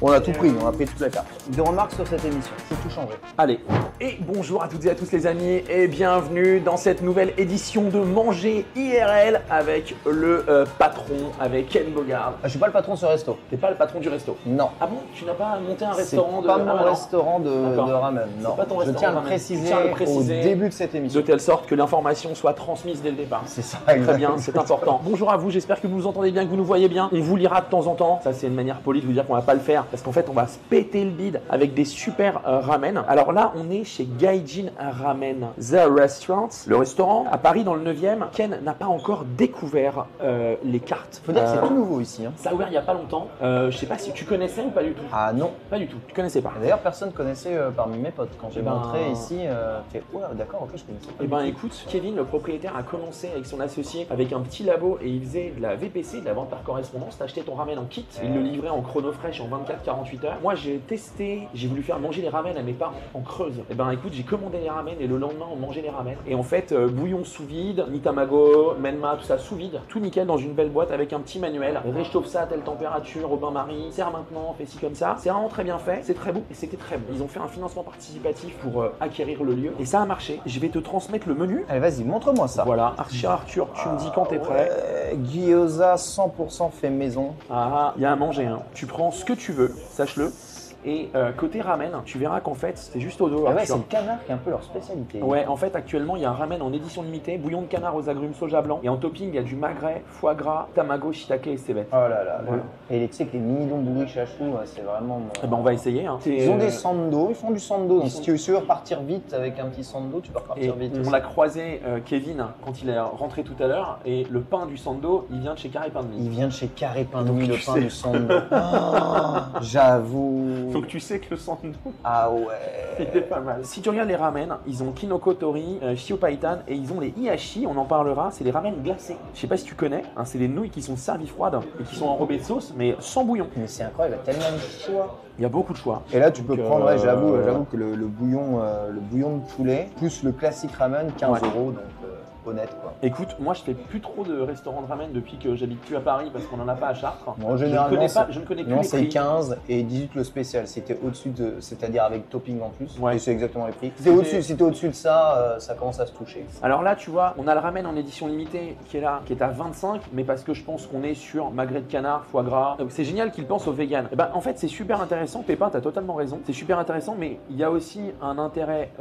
On a tout pris, on a pris toute la carte. Des remarques sur cette émission, c'est tout changé. Allez, et bonjour à toutes et à tous les amis et bienvenue dans cette nouvelle édition de Manger IRL avec le patron, avec Ken Bogard. Je suis pas le patron de ce resto. T'es pas le patron du resto? Non. Ah bon? Tu n'as pas monté un restaurant de... C'est pas mon non. restaurant de ramen, non. C'est pas ton Je restaurant tiens à de le ramen. préciser Tu tiens à le préciser au début de cette émission. De telle sorte que l'information soit transmise dès le départ. C'est ça, Très exactement. bien, c'est important. Bonjour à vous, j'espère que vous nous entendez bien, que vous nous voyez bien. On vous lira de temps en temps. Ça, c'est une manière polie de vous dire qu'on va pas le faire parce qu'en fait, on va se péter le bide avec des super ramen. Alors là, on est chez Gaijin Ramen The Restaurant, le restaurant à Paris dans le 9e. Ken n'a pas encore découvert les cartes. Faut dire que c'est tout nouveau ici. Hein. Ça a ouvert il y a pas longtemps. Je sais pas si tu connaissais ou pas du tout. Ah non. Pas du tout. Tu connaissais pas. D'ailleurs, personne connaissait parmi mes potes. Quand j'ai montré ici, fait ouais, d'accord, ok, je connaissais pas. Eh ben écoute, Kevin, le propriétaire, a commencé avec son associé avec un petit labo et il faisait de la VPC, de la vente par correspondance. T'achetais ton ramen en kit, il le livrait en chrono fraîche en 24-48 heures. Moi j'ai testé, j'ai voulu faire manger les ramen à mes parents en Creuse. Et ben écoute, j'ai commandé les ramen et le lendemain on mangeait les ramen. Et en fait, bouillon sous vide, ni tamago, menma, tout ça sous vide, tout nickel dans une belle boîte avec un petit manuel. Réchauffe ça à telle température au bain-marie, sers maintenant, fais ci comme ça. C'est vraiment très bien fait, c'est très beau et c'était très bon. Ils ont fait un financement participatif pour acquérir le lieu et ça a marché. Je vais te transmettre le menu. Allez, vas-y, montre-moi ça. Voilà, Arthur, tu me dis quand t'es prêt. Gyoza 100% fait maison. Ah, il y a à manger, hein. Tu prends ce que tu veux, sache-le. Et côté ramen, tu verras qu'en fait, c'est juste au dos. Ah ouais, c'est le canard qui est un peu leur spécialité. Ouais, en fait, actuellement, il y a un ramen en édition limitée, bouillon de canard aux agrumes soja blanc. Et en topping, il y a du magret, foie gras, tamago, shiitake et cébettes. Oh là là. Voilà. Et tu sais que les mini donburi chachou, c'est vraiment. Eh ben, on va essayer. Hein. Ils ont des sando, ils font du sando. Donc si tu veux repartir vite avec un petit sando, tu peux repartir vite. On l'a croisé, Kevin, quand il est rentré tout à l'heure. Et le pain du sando, il vient de chez Carré Pain de Mie. Il vient de chez Carré Pain de Mie, le pain du sando. Oh, j'avoue. Donc tu sais que le sando. Ah ouais. C'était pas mal. Si tu regardes les ramen, ils ont kinoko tori, shio paitan et ils ont les hiyashi, on en parlera, c'est les ramen glacés. Je sais pas si tu connais, hein, c'est des nouilles qui sont servies froides et qui sont enrobées de sauce, mais sans bouillon. Mais c'est incroyable, il y a tellement de choix. Il y a beaucoup de choix. Et là, tu peux Donc, prendre, ouais, j'avoue que le bouillon de poulet, plus le classique ramen, 15 €, donc honnête quoi. Écoute, moi je fais plus trop de restaurants de ramen depuis que j'habite plus à Paris parce qu'on en a pas à Chartres. Bon, en général, je ne connais plus non, les c'est prix. 15 et 18 le spécial. C'était au-dessus de, c'est-à-dire avec topping en plus. Ouais. Et c'est exactement les prix. Si t'es au-dessus de ça, ça commence à se toucher. Alors là, tu vois, on a le ramen en édition limitée qui est là, qui est à 25, mais parce que je pense qu'on est sur magret de canard, foie gras. Donc c'est génial qu'ils pensent aux véganes. Et ben en fait, c'est super intéressant. Pépin, t'as totalement raison. C'est super intéressant, mais il y a aussi un intérêt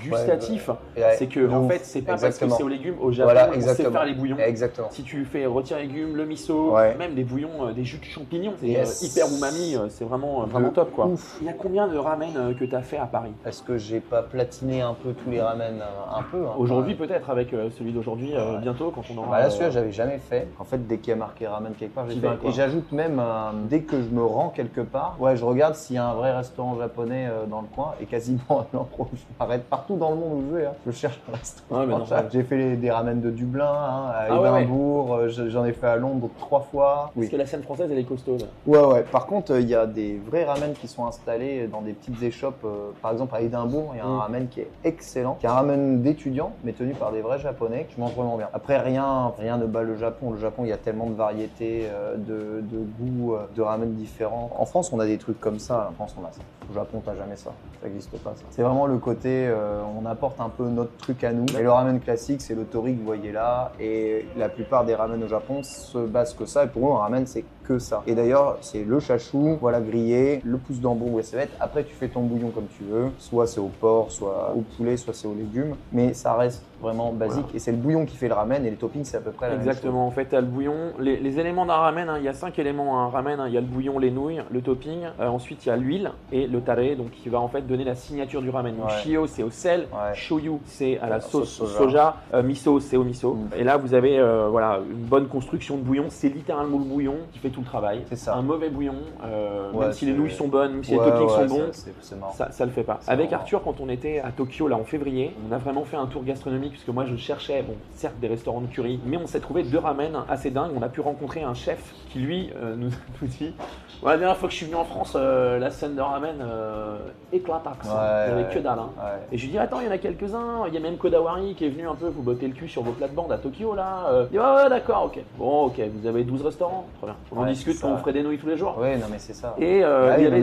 gustatif. Ouais, c'est que en fait, c'est pas exactement. parce que c'est aux légumes. Au Japon, Voilà, on sait faire les bouillons. Exactement. Si tu fais rôti légumes, le miso, même des bouillons, des jus de champignons, c'est hyper umami, c'est vraiment top quoi. Ouf. Il y a combien de ramen que tu as fait à Paris? Est-ce que j'ai pas platiné un peu tous les ramen un peu hein, Aujourd'hui peut-être avec celui d'aujourd'hui bientôt quand on aura. Bah là celui-là j'avais jamais fait. En fait dès qu'il y a marqué ramen quelque part j'ai fait. Et j'ajoute même dès que je me rends quelque part, je regarde s'il y a un vrai restaurant japonais dans le coin et quasiment je m'arrête partout dans le monde où je vais. Hein. Je cherche un restaurant. J'ai fait des ramen de Dublin. À Édimbourg, j'en ai fait à Londres 3 fois. Parce que la scène française elle est costaud. Ouais. Par contre, il y a des vrais ramen qui sont installés dans des petites échoppes. Par exemple, à Édimbourg, il y a un ramen qui est excellent, qui est un ramen d'étudiants, mais tenu par des vrais japonais qui mangent vraiment bien. Après, rien ne bat le Japon. Le Japon, il y a tellement de variétés, de goûts, de ramen différents. En France, on a des trucs comme ça. En France, on a ça. Au Japon, t'as jamais ça. Ça n'existe pas, ça. C'est vraiment le côté, on apporte un peu notre truc à nous. Et le ramen classique, c'est le tori que vous voyez là. Et la plupart des ramen au Japon se basent que ça. Et pour eux, un ramen, c'est que ça. Et d'ailleurs, c'est le chachou, voilà grillé, le pouce d'ambo ou les cébettes. Après, tu fais ton bouillon comme tu veux. Soit c'est au porc, soit au poulet, soit c'est aux légumes. Mais ça reste vraiment basique. Voilà. Et c'est le bouillon qui fait le ramen et les toppings, c'est à peu près la même chose. Exactement. En fait, tu as le bouillon. Les éléments d'un ramen, il y a 5 éléments à un ramen. Il y a le bouillon, les nouilles, le topping. Ensuite, il y a l'huile et le taré, donc qui va en fait donner la signature du ramen. Donc, shio, c'est au sel. Shoyu, c'est à la sauce soja. Miso, c'est au miso. Et là, vous avez une bonne construction de bouillon. C'est littéralement le bouillon qui fait tout le travail. C'est ça. Un mauvais bouillon, même si les nouilles sont bonnes, même si les toppings sont bons, ça le fait pas. Avec Arthur, quand on était à Tokyo là en février, on a vraiment fait un tour gastronomique puisque moi je cherchais, certes des restaurants de curry, mais on s'est trouvé 2 ramen assez dingues. On a pu rencontrer un chef qui lui nous dit la dernière fois que je suis venu en France, la scène de ramen éclataxe. Il n'y avait que dalle. Hein. Et je lui dis attends, il y en a quelques-uns. Il y a même Kodawari qui est venu un peu vous botter le cul sur vos plates-bandes à Tokyo là. Il dit ouais d'accord, ok. Bon ok, vous avez 12 restaurants, très bien. qu'on discute quand on ferait des nouilles tous les jours. Oui, non mais c'est ça. Et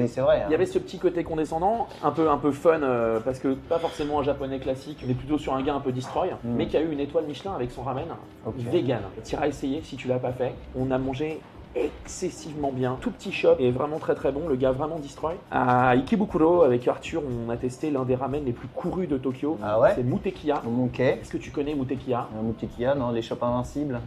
c'est vrai. il y avait ce petit côté condescendant, un peu fun, parce que pas forcément un japonais classique, mais plutôt sur un gars un peu destroy, mais qui a eu une étoile Michelin avec son ramen vegan. Tu iras essayer si tu l'as pas fait. On a mangé excessivement bien, tout petit shop et vraiment très très bon, le gars vraiment destroy. À Ikebukuro avec Arthur, on a testé l'un des ramen les plus courus de Tokyo. Ah ouais? C'est Mutekiya. Ok. Est-ce que tu connais Mutekiya? Mutekiya, non, les shops invincibles.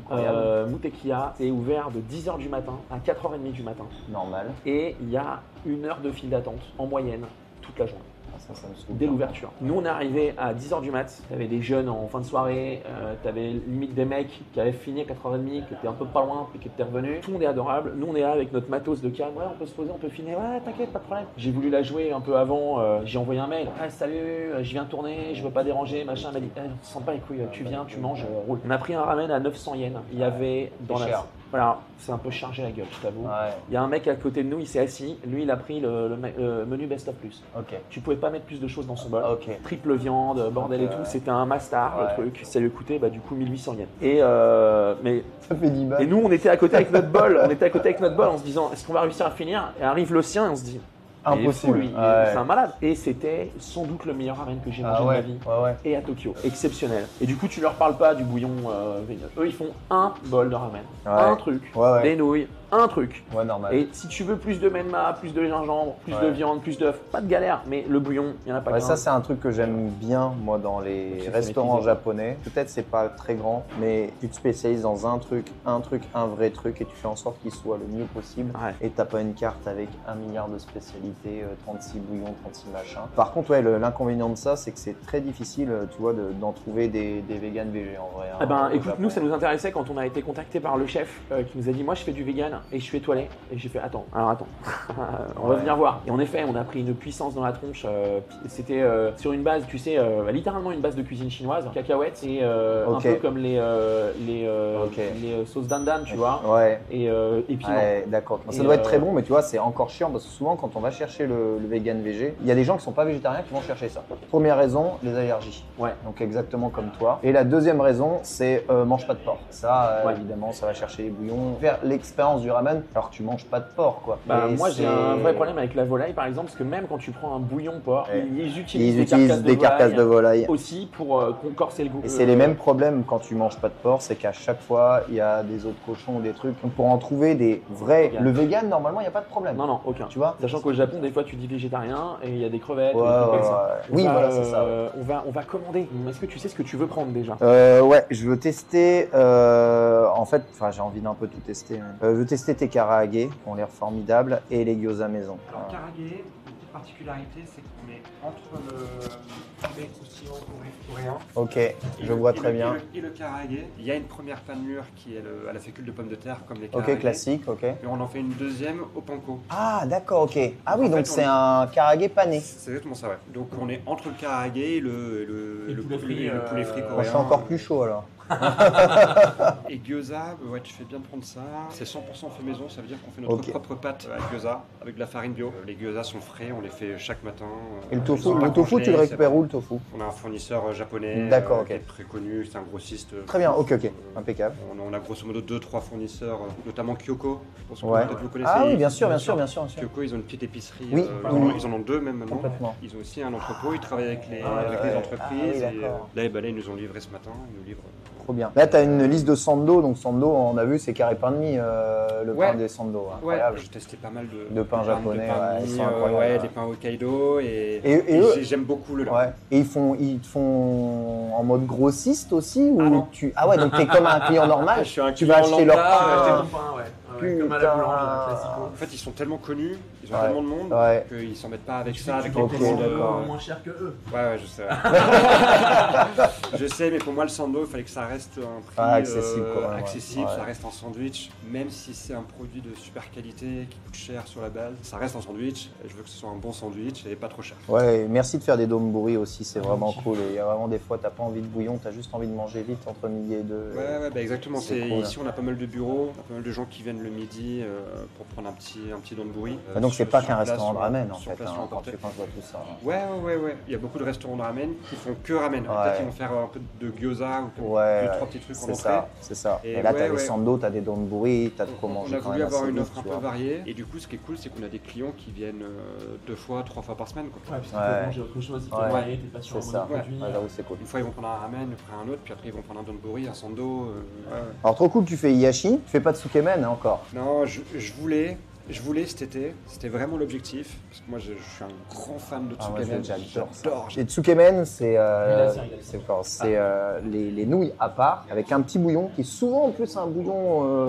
Mutekiya, c'est ouvert de 10h du matin à 4h30 du matin. Normal. Et il y a 1 heure de file d'attente en moyenne toute la journée. Ça me saoule. Dès l'ouverture. Nous, on est arrivé à 10h du mat. T'avais des jeunes en fin de soirée, t'avais limite des mecs qui avaient fini à 4h30, qui étaient un peu pas loin, puis qui étaient revenus. Tout le monde est adorable. Nous, on est là avec notre matos de calme. Ouais, on peut se poser, on peut finir. Ouais, t'inquiète, pas de problème. J'ai voulu la jouer un peu avant. J'ai envoyé un mail. Ah, salut, je viens tourner, je veux pas déranger, machin. Elle m'a dit, on se sent pas les couilles, tu viens, tu manges, roule. On a pris un ramen à 900 yens. Il y avait dans la. Cher. Voilà, c'est un peu chargé la gueule, je t'avoue. Ouais. Il y a un mec à côté de nous, il s'est assis. Lui, il a pris le menu Best of Plus. Ok. Tu pouvais pas mettre plus de choses dans son bol. Ok. Triple viande, bordel et tout. C'était un master, le truc. Ça lui coûtait du coup 1800 yens. Et Ça fait 10 balles. et nous, on était à côté avec notre bol. On était à côté avec notre bol en se disant, est-ce qu'on va réussir à finir? Et arrive le sien et on se dit, il est fou, Impossible. lui. Ouais. C'est un malade. Et c'était sans doute le meilleur ramen que j'ai mangé de ma vie. Ouais. Et à Tokyo. Exceptionnel. Et du coup, tu leur parles pas du bouillon vegan. Eux, ils font un bol de ramen. Un truc. Ouais. Des nouilles. Un truc. Ouais, normal. Et si tu veux plus de menma, plus de gingembre, plus de viande, plus d'œufs, pas de galère. Mais le bouillon, il n'y en a pas qu'un. Ça, c'est un truc que j'aime bien, moi, dans les restaurants japonais. Peut-être c'est pas très grand, mais tu te spécialises dans un vrai truc, et tu fais en sorte qu'il soit le mieux possible. Ouais. Et t'as pas une carte avec 1 milliard de spécialités, 36 bouillons, 36 machins. Par contre, ouais, l'inconvénient de ça, c'est que c'est très difficile, tu vois, d'en trouver des véganes végé en vrai. Eh ben, écoute, nous, ça nous intéressait quand on a été contacté par le chef qui nous a dit, moi, je fais du vegan et je suis étoilé. Et j'ai fait, attends, on va venir voir. Et en effet, on a pris une puissance dans la tronche. C'était sur une base, tu sais, littéralement une base de cuisine chinoise, cacahuètes et un peu comme les sauces dandan, tu vois. Ouais. Et piment. Ouais, d'accord. Ça doit être très bon, mais tu vois, c'est encore chiant parce que souvent, quand on va chercher le vegan végé, il y a des gens qui sont pas végétariens qui vont chercher ça. Première raison, les allergies. Ouais. Donc exactement comme toi. Et la deuxième raison, c'est mange pas de porc. Ça, évidemment, ça va chercher les bouillons. Faire l'expérience du ramen alors que tu manges pas de porc, quoi. Moi, j'ai un vrai problème avec la volaille, par exemple, parce que même quand tu prends un bouillon porc, ils utilisent des carcasses de volaille aussi pour corser le goût. Et c'est les mêmes problèmes quand tu manges pas de porc, c'est qu'à chaque fois, il y a des autres cochons ou des trucs. Donc pour en trouver des vrais, le vegan, normalement, il n'y a pas de problème. Non, aucun. Tu vois? Sachant qu'au Japon, des fois, tu dis végétarien et il y a des crevettes. Oui, voilà, c'est ça. On va commander. Est-ce que tu sais ce que tu veux prendre déjà? Ouais, je veux tester. En fait, j'ai envie d'un peu tout tester. Je veux tester tes karaage, qui ont l'air formidables, et les gyoza maison. Alors, karaage, une petite particularité, c'est qu'on est entre le poulet croustillant coréen. Ok, je vois très bien. Et le karaage. Il y a une première panure qui est à la fécule de pommes de terre, comme les karaage. Ok, classique, ok. Et on en fait une deuxième au panko. Ah, d'accord, ok. Ah oui, En donc fait, c'est un karaage pané. C'est exactement ça, ouais. Donc on est entre le karaage et le poulet frit coréen. Moi, je suis encore plus chaud alors. Et gyoza, ouais, tu fais bien de prendre ça. C'est 100% fait maison, ça veut dire qu'on fait notre propre pâte à gyoza avec de la farine bio. Les gyozas sont frais, on les fait chaque matin. Et le tofu, tu le récupères où le tofu? On a un fournisseur japonais qui est très connu, c'est un grossiste. Très bien, ok, impeccable. On a grosso modo 2-3 fournisseurs, notamment Kyoko. Je pense que peut-être vous connaissez. Ah oui, bien sûr. Kyoko, ils ont une petite épicerie. Oui, ils en ont 2 même maintenant. Complètement. Ils ont aussi un entrepôt, ils travaillent avec les entreprises. Là, ils nous ont livré ce matin, ils nous livrent. Trop bien. Là, tu as une liste de sando. Donc, sando, on a vu, c'est carré pain de mie, le pain des sando. Incroyable. J'ai testé pas mal de pains japonais. Ils sont incroyables. Des pains Hokkaido. Et j'aime beaucoup le leur. Ouais. Et ils te font en mode grossiste aussi ou non. Ah ouais, donc tu es comme un client normal. Je suis un tu vas acheter leur pain. Tu vas acheter ton pain, comme à la boulangerie, classico. En fait, ils sont tellement connus, ils ont tellement de monde qu'ils s'en mettent pas avec ça, avec les moins cher que eux. Ouais, je sais. Je sais, mais pour moi, le sando, il fallait que ça reste un prix accessible, ça reste un sandwich. Même si c'est un produit de super qualité qui coûte cher sur la base, ça reste un sandwich. Et je veux que ce soit un bon sandwich et pas trop cher. Ouais, merci de faire des donburi aussi, c'est vraiment cool. Et il y a vraiment des fois, t'as pas envie de bouillon, t'as juste envie de manger vite entre midi et 2. Ouais, exactement. Cool. Ici, on a pas mal de bureaux, on a pas mal de gens qui viennent le midi pour prendre un petit donburi. Donc c'est pas qu'un restaurant de ramen en fait, quand je vois tout ça. Ouais. Il y a beaucoup de restaurants de ramen qui font que ramen. Peut-être qu'ils vont faire un peu de gyoza ou 2-3 petits trucs en entrée. C'est ça. Et là t'as des sando, t'as des donburi, t'as de quoi manger. On a voulu avoir une offre un peu variée. Et du coup, ce qui est cool, c'est qu'on a des clients qui viennent 2 fois, 3 fois par semaine. Ouais, parce qu'ils peuvent manger autre chose, ils peuvent varier, t'es pas sur un monoproduit. C'est cool. Une fois ils vont prendre un ramen, après un autre, puis après ils vont prendre un donburi, un sando. Alors trop cool, tu fais hiyashi, tu fais pas de tsukemen encore. Non, je voulais cet été, c'était vraiment l'objectif, parce que moi je suis un grand fan de tsukemen. J'adore. Les tsukemen, c'est les nouilles à part, avec un petit bouillon, qui est souvent en plus un bouillon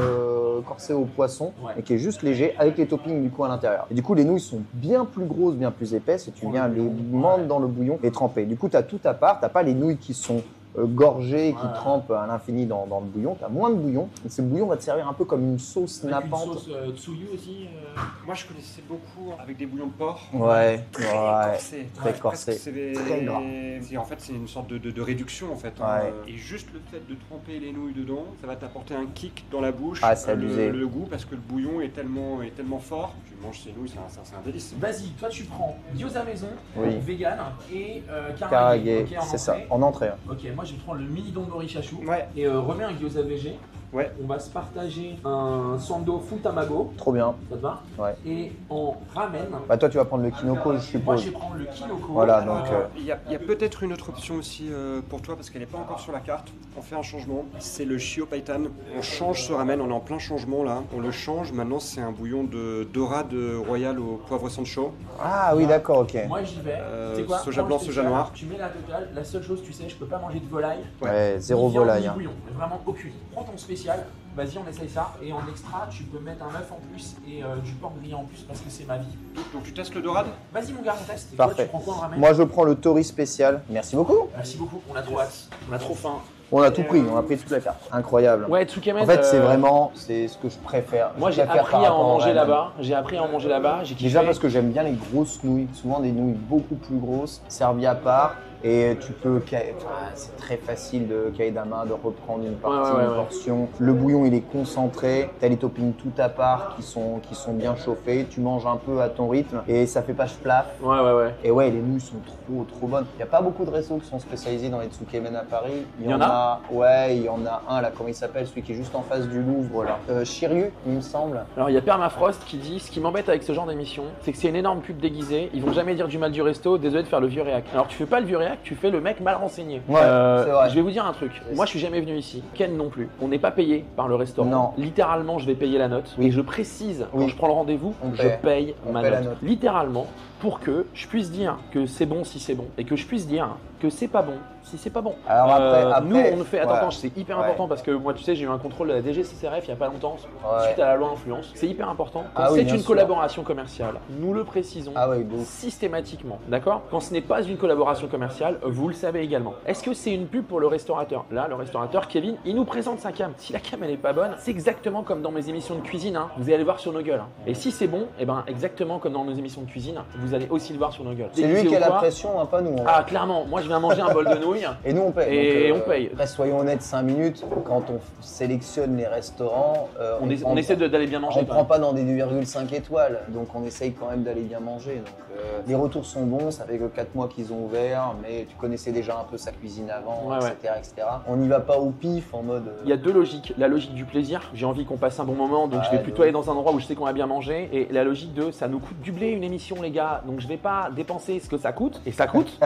corsé au poisson, et qui est juste léger, avec les toppings du coup à l'intérieur. Et du coup les nouilles sont bien plus grosses, bien plus épaisses, et tu viens les mordre dans le bouillon et tremper. Du coup tu as tout à part, t'as pas les nouilles qui sont gorgées, qui trempent à l'infini dans le bouillon, tu as moins de bouillon, et ce bouillon va te servir un peu comme une sauce nappante. Une sauce tsuyu aussi Moi je connaissais beaucoup avec des bouillons de porc. Très corsé, très gras. En fait c'est une sorte de réduction en fait. Et juste le fait de tremper les nouilles dedans, ça va t'apporter un kick dans la bouche, le goût, parce que le bouillon est tellement fort. Tu manges ces nouilles, c'est un délice. Vas-y, toi tu prends gyoza maison, vegan et karage, c'est ça, en entrée. Ok, moi je vais prendre le mini donburi chachou et remets un gyoza végé. On va se partager un sando full tamago. Trop bien. Ça te va? Et en ramen. Bah toi tu vas prendre le kinoko, je suppose. Moi je vais prendre le kinoko. Voilà, donc. Il y a peut-être une autre option aussi pour toi parce qu'elle n'est pas encore sur la carte. On fait un changement. C'est le shio paitan. On change ce ramen. On est en plein changement là. On le change. Maintenant c'est un bouillon de dorade royal au poivre sancho. Ah oui, d'accord, ok. Moi j'y vais. C'est quoi? Soja blanc, soja noir. Tu mets la totale. La seule chose, tu sais, je peux pas manger de volaille. Ouais, zéro volaille. Bouillon, vraiment aucune. Prends ton spécial. Vas-y, on essaye ça. Et en extra, tu peux mettre un œuf en plus et du porc grillé en plus parce que c'est ma vie. Donc tu testes le dorade? Vas-y mon gars, on teste. Et parfait. Toi, tu prends quoi en ramen? Moi je prends le tori spécial. Merci beaucoup. Merci beaucoup. On a trop hâte. On a trop faim. On a tout pris, on a pris toute la carte. Incroyable. Ouais, tsukemen. En fait, c'est ce que je préfère. Moi, j'ai appris à en manger là-bas. J'ai kiffé. Déjà parce que j'aime bien les grosses nouilles. Souvent des nouilles beaucoup plus grosses, servies à part. Et tu peux, c'est très facile de kaedama, de reprendre une partie, une portion. Le bouillon, il est concentré. Tu as les toppings tout à part qui sont bien chauffés. Tu manges un peu à ton rythme et ça fait pas plaf. Et les nouilles sont trop bonnes. Il n'y a pas beaucoup de restos qui sont spécialisés dans les tsukemen à Paris. Il y en a. Ouais, il y en a un là, comment il s'appelle, celui qui est juste en face du Louvre là. Shiryu, il me semble. Alors il y a Permafrost qui dit ce qui m'embête avec ce genre d'émission, c'est que c'est une énorme pub déguisée. Ils vont jamais dire du mal du resto. Désolé de faire le vieux réac. Alors tu fais pas le vieux réac. Tu fais le mec mal renseigné. C'est vrai. Je vais vous dire un truc. Moi, je suis jamais venu ici. Ken non plus. On n'est pas payé par le restaurant. Non. Littéralement, je vais payer la note. Et je précise, quand je prends le rendez-vous, je paye ma note. Littéralement, pour que je puisse dire que c'est bon si c'est bon et que je puisse dire que c'est pas bon si c'est pas bon. Alors après, nous on ne fait, attends, c'est hyper important parce que moi tu sais j'ai eu un contrôle de la DGCCRF il n'y a pas longtemps suite à la loi influence. C'est hyper important. Quand c'est une collaboration commerciale, nous le précisons systématiquement, d'accord? Quand ce n'est pas une collaboration commerciale, vous le savez également. Est-ce que c'est une pub pour le restaurateur? Là, le restaurateur Kevin, il nous présente sa cam. Si la cam elle est pas bonne, c'est exactement comme dans mes émissions de cuisine. Vous allez le voir sur nos gueules. Et si c'est bon, et ben exactement comme dans nos émissions de cuisine, vous allez aussi le voir sur nos gueules. C'est lui qui a la pression, pas nous. Ah clairement, moi je viens manger un bol de nouilles. Et nous on paye. Et on paye. Après, soyons honnêtes, 5 minutes, quand on sélectionne les restaurants, on essaie d'aller bien manger. On ne prend pas dans des 2,5 étoiles, donc on essaye quand même d'aller bien manger. Donc, les retours sont bons, ça fait que 4 mois qu'ils ont ouvert, mais tu connaissais déjà un peu sa cuisine avant, etc. On n'y va pas au pif en mode. Il y a deux logiques. La logique du plaisir, j'ai envie qu'on passe un bon moment, donc je vais plutôt aller dans un endroit où je sais qu'on va bien manger. Et la logique de ça nous coûte du blé une émission, les gars, donc je vais pas dépenser ce que ça coûte, et ça coûte,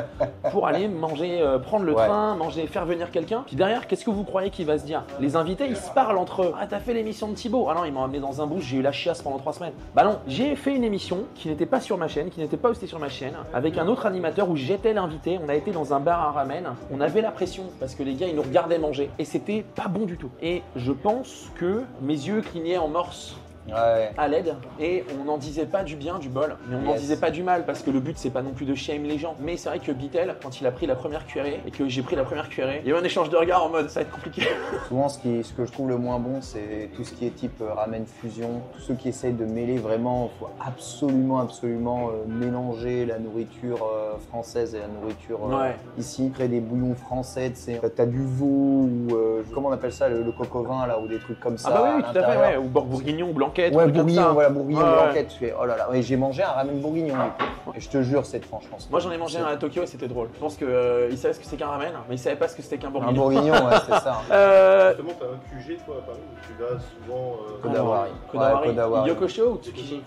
pour aller manger, prendre le train, manger, faire venir quelqu'un. Puis derrière, qu'est-ce que vous croyez qu'il va se dire? Les invités, ils se parlent entre eux. Ah, t'as fait l'émission de Thibaut? Ah non, ils m'ont amené dans un bouche, j'ai eu la chiasse pendant 3 semaines. Bah non, j'ai fait une émission qui n'était pas sur ma chaîne, qui n'était pas hostée sur ma chaîne, avec un autre animateur où j'étais l'invité. On a été dans un bar à ramen. On avait la pression parce que les gars, ils nous regardaient manger et c'était pas bon du tout. Et je pense que mes yeux clignaient en morse à l'aide et on n'en disait pas du bien du bol, mais on n'en disait pas du mal parce que le but c'est pas non plus de shame les gens. Mais c'est vrai que Bitel, quand il a pris la première cuillerée et que j'ai pris la première cuillerée, il y a eu un échange de regards en mode ça va être compliqué. Souvent ce que je trouve le moins bon c'est tout ce qui est type ramen fusion, tous ceux qui essayent de mêler vraiment, faut absolument mélanger la nourriture française et la nourriture ici, créer des bouillons français, t'as du veau ou comment on appelle ça, le coq au vin là ou des trucs comme ça. Ah bah oui, tout à fait, ou bourguignon ou blanquette. Ouais, bourguignon, voilà, bourguignon, blanquette. Tu fais, oh là là, j'ai mangé un ramen bourguignon et je te jure, c'est franchement. Moi j'en ai mangé un à Tokyo et c'était drôle. Je pense qu'ils savaient ce que c'était qu'un ramen, mais ils savaient pas ce que c'était qu'un bourguignon. Un bourguignon, ouais, c'est ça. Justement, t'as un QG toi à Paris où tu vas souvent. Kodawari. Yokosho ou Tsukiji?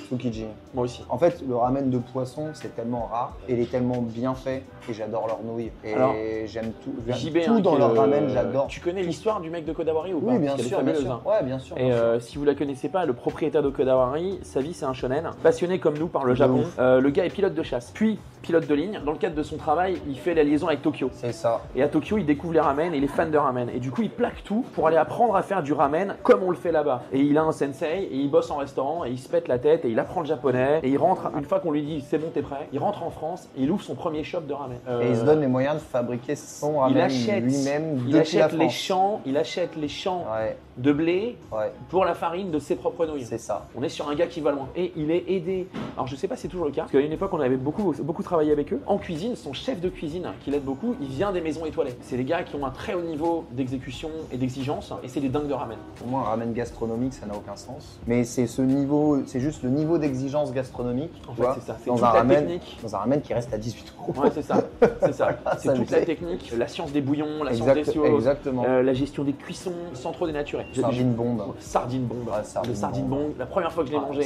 Tsukiji. Moi aussi. En fait, le ramen de poisson, c'est tellement rare et il est tellement bien fait et j'adore leur nouilles. Et j'aime tout. Tout dans leur ramen, j'adore. Tu connais l'histoire du mec de Kodawari ou pas? Oui, bien sûr. Ouais, bien sûr. Et si vous la connaissez pas, le propriétaire de Kodawari, sa vie c'est un shonen, passionné comme nous par le Japon. Le gars est pilote de chasse, puis pilote de ligne. Dans le cadre de son travail, il fait la liaison avec Tokyo. C'est ça. Et à Tokyo, il découvre les ramen et il est fan de ramen. Et du coup, il plaque tout pour aller apprendre à faire du ramen comme on le fait là-bas. Et il a un sensei et il bosse en restaurant et il se pète la tête et il apprend le japonais. Et il rentre, une fois qu'on lui dit c'est bon, t'es prêt, il rentre en France et il ouvre son premier shop de ramen. Et il se donne les moyens de fabriquer son ramen lui-même. Il achète les champs de blé pour la farine de ses propres nouilles. C'est ça. On est sur un gars qui va loin. Et il est aidé. Alors je sais pas si c'est toujours le cas, parce qu'à une époque on avait beaucoup travaillé avec eux. En cuisine, son chef de cuisine, qui l'aide beaucoup, il vient des maisons étoilées. C'est des gars qui ont un très haut niveau d'exécution et d'exigence, et c'est des dingues de ramen. Pour moi, un ramen gastronomique, ça n'a aucun sens. Mais c'est ce niveau, c'est juste le niveau d'exigence gastronomique. En fait, c'est ça. C'est dans un ramen qui reste à 18 €. Ouais, c'est ça. C'est ça. C'est toute la technique, la science des bouillons, la science des sauces, la gestion des cuissons, sans trop dénaturer. Sardine bombe. Sardine bombe. Le sardine bombe. La première fois que je l'ai mangé,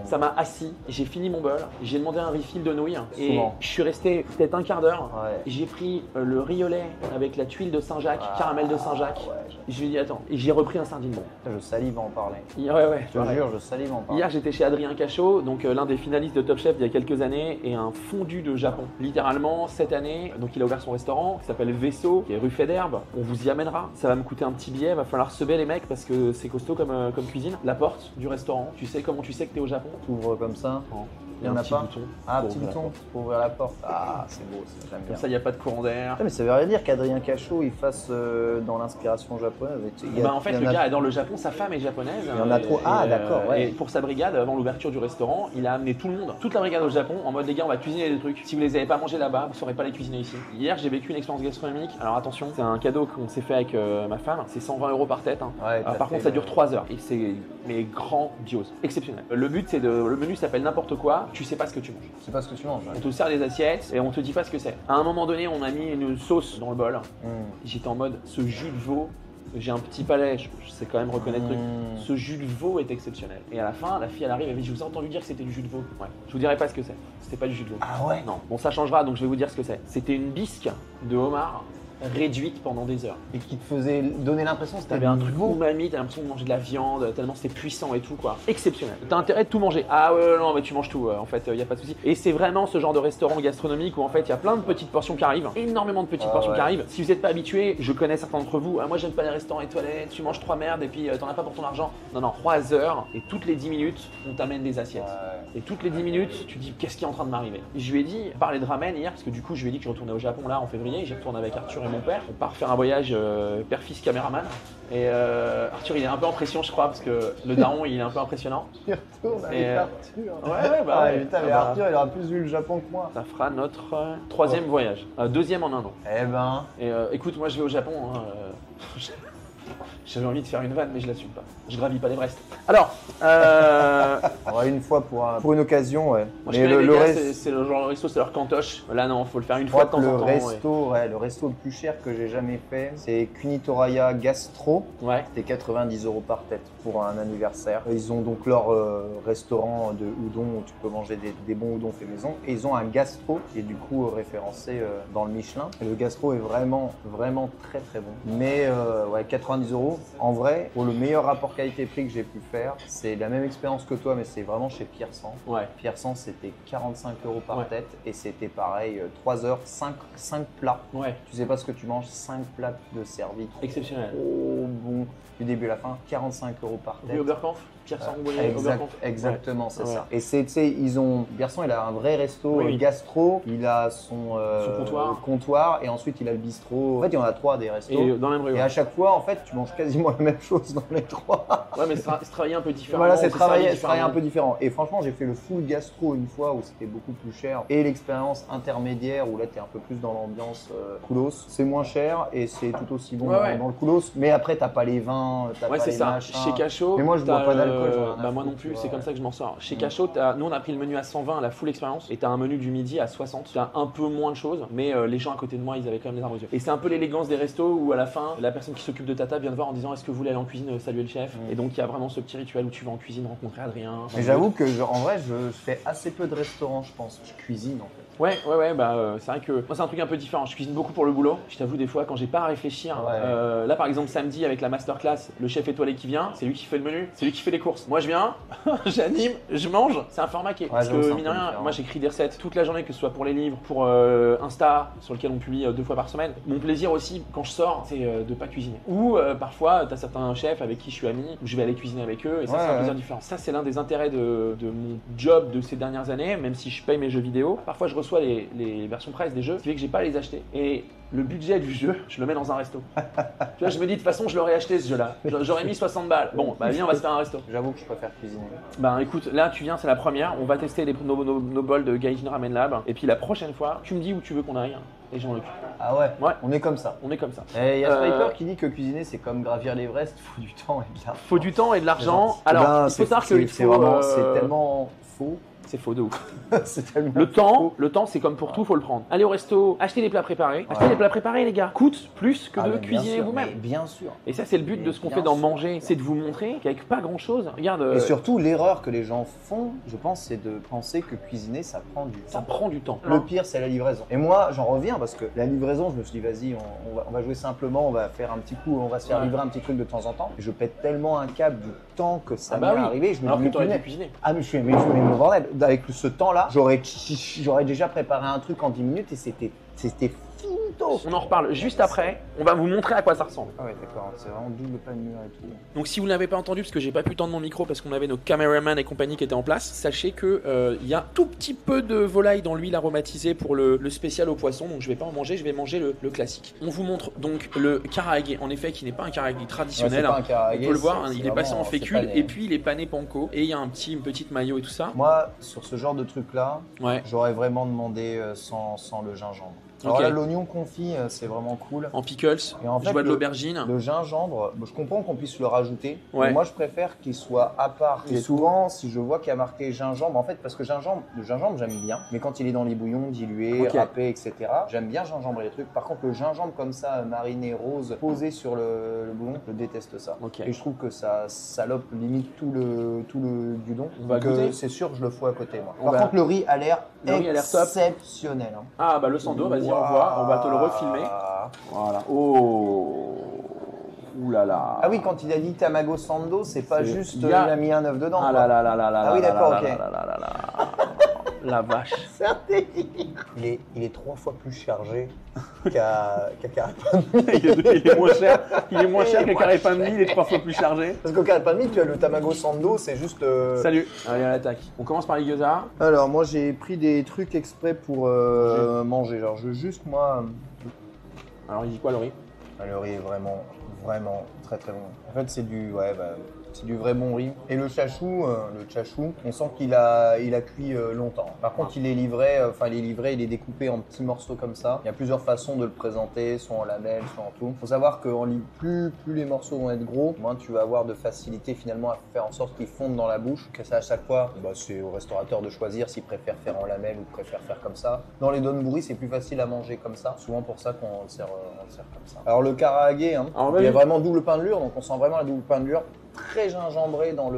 ça m'a assis. J'ai fini mon bol. J'ai demandé un refill de nouilles. Et je suis resté peut-être un quart d'heure. J'ai pris le riz au lait avec la tuile de Saint-Jacques, caramel de Saint-Jacques. Je lui ai dit attends. Et j'ai repris un sardine bombe. Je salive à en parler. Ouais. Je te jure, je salive à en parler. Hier, j'étais chez Adrien Cachot, donc l'un des finalistes de Top Chef il y a quelques années, et un fondu de Japon. Littéralement, cette année, donc il a ouvert son restaurant qui s'appelle Vaisseau, qui est rue Faidherbe. On vous y amènera. Ça va me coûter un petit billet. Va falloir seber les mecs parce que c'est costaud comme cuisine. La porte du restaurant, tu sais comment tu sais que t'es au Japon? T'ouvres comme ça. Il y en a pas. Ah, petit bouton pour ouvrir la porte. Ah, c'est beau, ça, j'aime bien. Comme ça, il n'y a pas de courant d'air. Mais ça veut rien dire qu'Adrien Cachot il fasse dans l'inspiration japonaise. En fait, le gars adore le Japon, sa femme est japonaise. Il y en a trop. D'accord, ouais. Et pour sa brigade, avant l'ouverture du restaurant, il a amené tout le monde, toute la brigade au Japon, en mode les gars, on va cuisiner des trucs. Si vous les avez pas mangés là-bas, vous saurez pas les cuisiner ici. Hier, j'ai vécu une expérience gastronomique. Alors attention, c'est un cadeau qu'on s'est fait avec ma femme. C'est 120 € par tête. Ouais, par contre, ça dure 3 heures et c'est grandiose, exceptionnel. Le but, c'est le menu s'appelle n'importe quoi. Tu sais pas ce que tu manges. C'est pas ce que tu manges. On te sert des assiettes et on te dit pas ce que c'est. À un moment donné, on a mis une sauce dans le bol. J'étais en mode, ce jus de veau, j'ai un petit palais, je sais quand même reconnaître le truc. Ce jus de veau est exceptionnel. Et à la fin, la fille elle arrive, elle me dit, je vous ai entendu dire que c'était du jus de veau. Ouais. Je vous dirai pas ce que c'est. C'était pas du jus de veau. Ah ouais? Non. Bon, ça changera, donc je vais vous dire ce que c'est. C'était une bisque de homard réduite pendant des heures. Et qui te faisait donner l'impression que t'avais un truc umami, t'as l'impression de manger de la viande, tellement c'était puissant et tout quoi. Exceptionnel. T'as intérêt de tout manger. Ah ouais, non, mais tu manges tout, en fait, y a pas de souci. Et c'est vraiment ce genre de restaurant gastronomique où en fait il y a plein de petites portions qui arrivent, énormément de petites portions qui arrivent. Si vous n'êtes pas habitué, je connais certains d'entre vous, moi j'aime pas les restaurants étoilés, tu manges 3 merdes et puis t'en as pas pour ton argent. Non, 3 heures et toutes les 10 minutes, on t'amène des assiettes. Et toutes les 10 minutes, tu dis qu'est-ce qui est en train de m'arriver. Je lui ai dit, parler de ramen hier, parce que du coup je lui ai dit que je retournais au Japon là en février, j'y retourne avec Arthur et mon père. On part faire un voyage père-fils caméraman. Et Arthur il est un peu en pression je crois parce que le daron il est un peu impressionnant. Il retourne avec Arthur. Putain, mais Arthur il aura plus vu le Japon que moi. Ça fera notre 3e voyage. 2e en un an. Eh ben. Et écoute, moi je vais au Japon. J'avais envie de faire une vanne mais je l'assume pas. Je gravis pas l'Everest. Alors, une fois pour une occasion, ouais. Moi, je connais les gars, c'est le genre de resto, c'est leur cantoche. Là non, faut le faire une fois de temps en temps. Le resto le plus cher que j'ai jamais fait, c'est Kunitoraya Gastro. Ouais. C'était 90 € par tête pour un anniversaire. Ils ont donc leur restaurant de udon où tu peux manger des bons udons faits maison. Et ils ont un gastro qui est du coup référencé dans le Michelin. Et le gastro est vraiment très très bon. Mais 90 €. En vrai, pour le meilleur rapport qualité-prix que j'ai pu faire, c'est la même expérience que toi, mais c'est vraiment chez Pierre Sang. Ouais. Pierre Sang, c'était 45 € par tête et c'était pareil, 3 heures, 5 plats. Ouais. Tu sais pas ce que tu manges, 5 plats de servis. Exceptionnel. Oh bon, du début à la fin, 45 € par tête. Oberkampf. Pierre Sambonnet, exactement, c'est ça. Et Birsan, il a un vrai resto gastro, il a son comptoir et ensuite il a le bistrot. En fait, il y en a 3 des restos. Et dans et à chaque fois, en fait, tu manges quasiment la même chose dans les 3. Ouais, mais c'est travaillé un peu différent. Voilà, c'est travaillé un peu différent. Et franchement, j'ai fait le full gastro une fois où c'était beaucoup plus cher. Et l'expérience intermédiaire où là, tu es un peu plus dans l'ambiance coolos. C'est moins cher et c'est tout aussi bon dans le coolos. Mais après, t'as pas les vins, t'as pas les machins. Chez Cachot, mais moi, je bois pas d'alcool. Moi non plus, c'est comme ça que je m'en sors. Chez Cachot, nous, on a pris le menu à 120, la full expérience. Et t'as un menu du midi à 60. T'as un peu moins de choses, mais les gens à côté de moi, ils avaient quand même les armes aux yeux. Et c'est un peu l'élégance des restos où à la fin, la personne qui s'occupe de ta table vient te voir en disant est-ce que vous voulez aller en cuisine saluer le chef. Et donc, il y a vraiment ce petit rituel où tu vas en cuisine rencontrer Adrien. Mais j'avoue que en vrai, je fais assez peu de restaurants, je pense. Je cuisine en fait. Ouais, c'est vrai que moi c'est un truc un peu différent. Je cuisine beaucoup pour le boulot. Je t'avoue des fois quand j'ai pas à réfléchir. Là par exemple samedi avec la masterclass, le chef étoilé qui vient, c'est lui qui fait le menu, c'est lui qui fait les courses. Moi je viens, j'anime, je mange. C'est un format qui est. Parce que mine de rien, moi j'écris des recettes toute la journée, que ce soit pour les livres, pour Insta, sur lequel on publie 2 fois par semaine. Mon plaisir aussi quand je sors, c'est de pas cuisiner. Ou parfois t'as certains chefs avec qui je suis ami, où je vais aller cuisiner avec eux et ça c'est un plaisir différent. Ça c'est l'un des intérêts de mon job de ces dernières années, même si je paye mes jeux vidéo. Parfois je reçois les versions presse des jeux, ce qui fait que j'ai pas à les acheter. Et le budget du jeu, je le mets dans un resto. Tu vois, je me dis de toute façon, je l'aurais acheté ce jeu-là. J'aurais mis 60 balles. Bon, bah viens, on va se faire un resto. J'avoue que je préfère cuisiner. Bah écoute, là tu viens, c'est la première. On va tester nos bols de Gaijin Ramen Lab. Et puis la prochaine fois, tu me dis où tu veux qu'on aille. Et j'en occupe. Ah ouais. On est comme ça. On est comme ça. Et il y a Sniper qui dit que cuisiner c'est comme gravir l'Everest, faut du temps et de l'argent. Faut du temps et de l'argent. Alors, il faut savoir que c'est tellement faux. C'est faux de ouf. C'est tellement le temps, c'est comme pour tout, faut le prendre. Allez au resto, achetez des plats préparés. Achetez des plats préparés, les gars. Coûte plus que de cuisiner vous-même. Bien sûr. Et ça, c'est le but de ce qu'on fait dans Manger, c'est de vous montrer qu'avec pas grand-chose, regarde. Et surtout, l'erreur que les gens font, je pense, c'est de penser que cuisiner, ça prend du temps. Ça prend du temps. Le pire, c'est la livraison. Et moi, j'en reviens parce que la livraison, je me suis dit, vas-y, on va jouer simplement, on va faire un petit coup, on va se faire livrer un petit truc de temps en temps. Je pète tellement un câble du temps que ça m'est arrivé. Je me dis, tu aurais dû cuisiner. Ah, mais je suis le bordel. Avec ce temps-là, j'aurais déjà préparé un truc en 10 minutes et c'était finito. On en reparle juste après. On va vous montrer à quoi ça ressemble. Ah ouais, d'accord. C'est vraiment double pas de mur et tout. Donc si vous ne l'avez pas entendu, parce que j'ai pas pu tendre mon micro parce qu'on avait nos caméramans et compagnie qui étaient en place, sachez que y a tout petit peu de volaille dans l'huile aromatisée pour le spécial au poisson. Donc je vais pas en manger, je vais manger le classique. On vous montre donc le karaage, en effet, qui n'est pas un karaage traditionnel. Ouais, on peut le voir, il est passé en fécule et puis il est pané panko et il y a une petite mayo et tout ça. Moi, sur ce genre de truc là, j'aurais vraiment demandé sans le gingembre. Alors là, l'oignon confit, c'est vraiment cool. En pickles, et en fait, je vois de l'aubergine. Le gingembre, je comprends qu'on puisse le rajouter, mais moi je préfère qu'il soit à part. Et souvent, si je vois qu'il y a marqué gingembre, en fait, parce que le gingembre j'aime bien, mais quand il est dans les bouillons, dilué, râpé, etc., j'aime bien gingembre et les trucs. Par contre, le gingembre comme ça, mariné rose, posé sur le bouillon, je déteste ça. Et je trouve que ça salope limite tout le guidon. Donc c'est sûr, je le fous à côté, moi. Par contre, le riz a l'air exceptionnel. Hein. Ah bah le sando, vas-y, on voit, on va te le refilmer. Voilà. Oh. Ouh là là. Ah oui, quand il a dit Tamago Sando, c'est pas juste il a mis un œuf dedans. Ah là là là là là. Ah oui, d'accord, ok. La vache. C'est un délire. Il est 3 fois plus chargé qu'à carré pain de mie. Il est moins cher. Il est moins cher que carré pain de mie, il est 3 fois plus chargé. Parce qu'au carré pain de mie, tu as le Tamago Sando, c'est juste. Salut. Allez, à l'attaque. On commence par les gyoza. Alors, moi, j'ai pris des trucs exprès pour manger. Genre, je veux juste, moi. Alors, il dit quoi, le riz? Le riz est vraiment très très bon. En fait, c'est du vrai bon riz. Et le chachou, on sent qu'il a cuit longtemps. Par contre, il est livré, il est découpé en petits morceaux comme ça. Il y a plusieurs façons de le présenter, soit en lamelles, soit en tout. Il faut savoir que plus les morceaux vont être gros, moins tu vas avoir de facilité finalement à faire en sorte qu'ils fondent dans la bouche. Que ça, à chaque fois, c'est au restaurateur de choisir s'il préfère faire en lamelles ou préfère faire comme ça. Dans les donburi, c'est plus facile à manger comme ça. Souvent pour ça qu'on le sert comme ça. Alors le karaage, il y a vraiment double pain de lure, donc on sent vraiment la double pain de lure. Très gingembré dans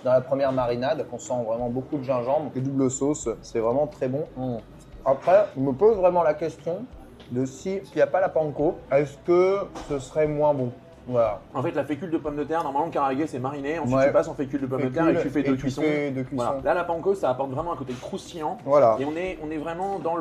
la première marinade, qu'on sent vraiment beaucoup de gingembre et double sauce, c'est vraiment très bon. Après, je me pose vraiment la question de s'il n'y a pas la panko, est-ce que ce serait moins bon? Voilà. En fait, la fécule de pomme de terre, normalement, le karaage, c'est mariné. Ensuite, Ouais. tu passes en fécule de pomme de terre et tu fais deux cuissons. Voilà. Là, la panko, ça apporte vraiment un côté croustillant. Voilà. Et on est vraiment dans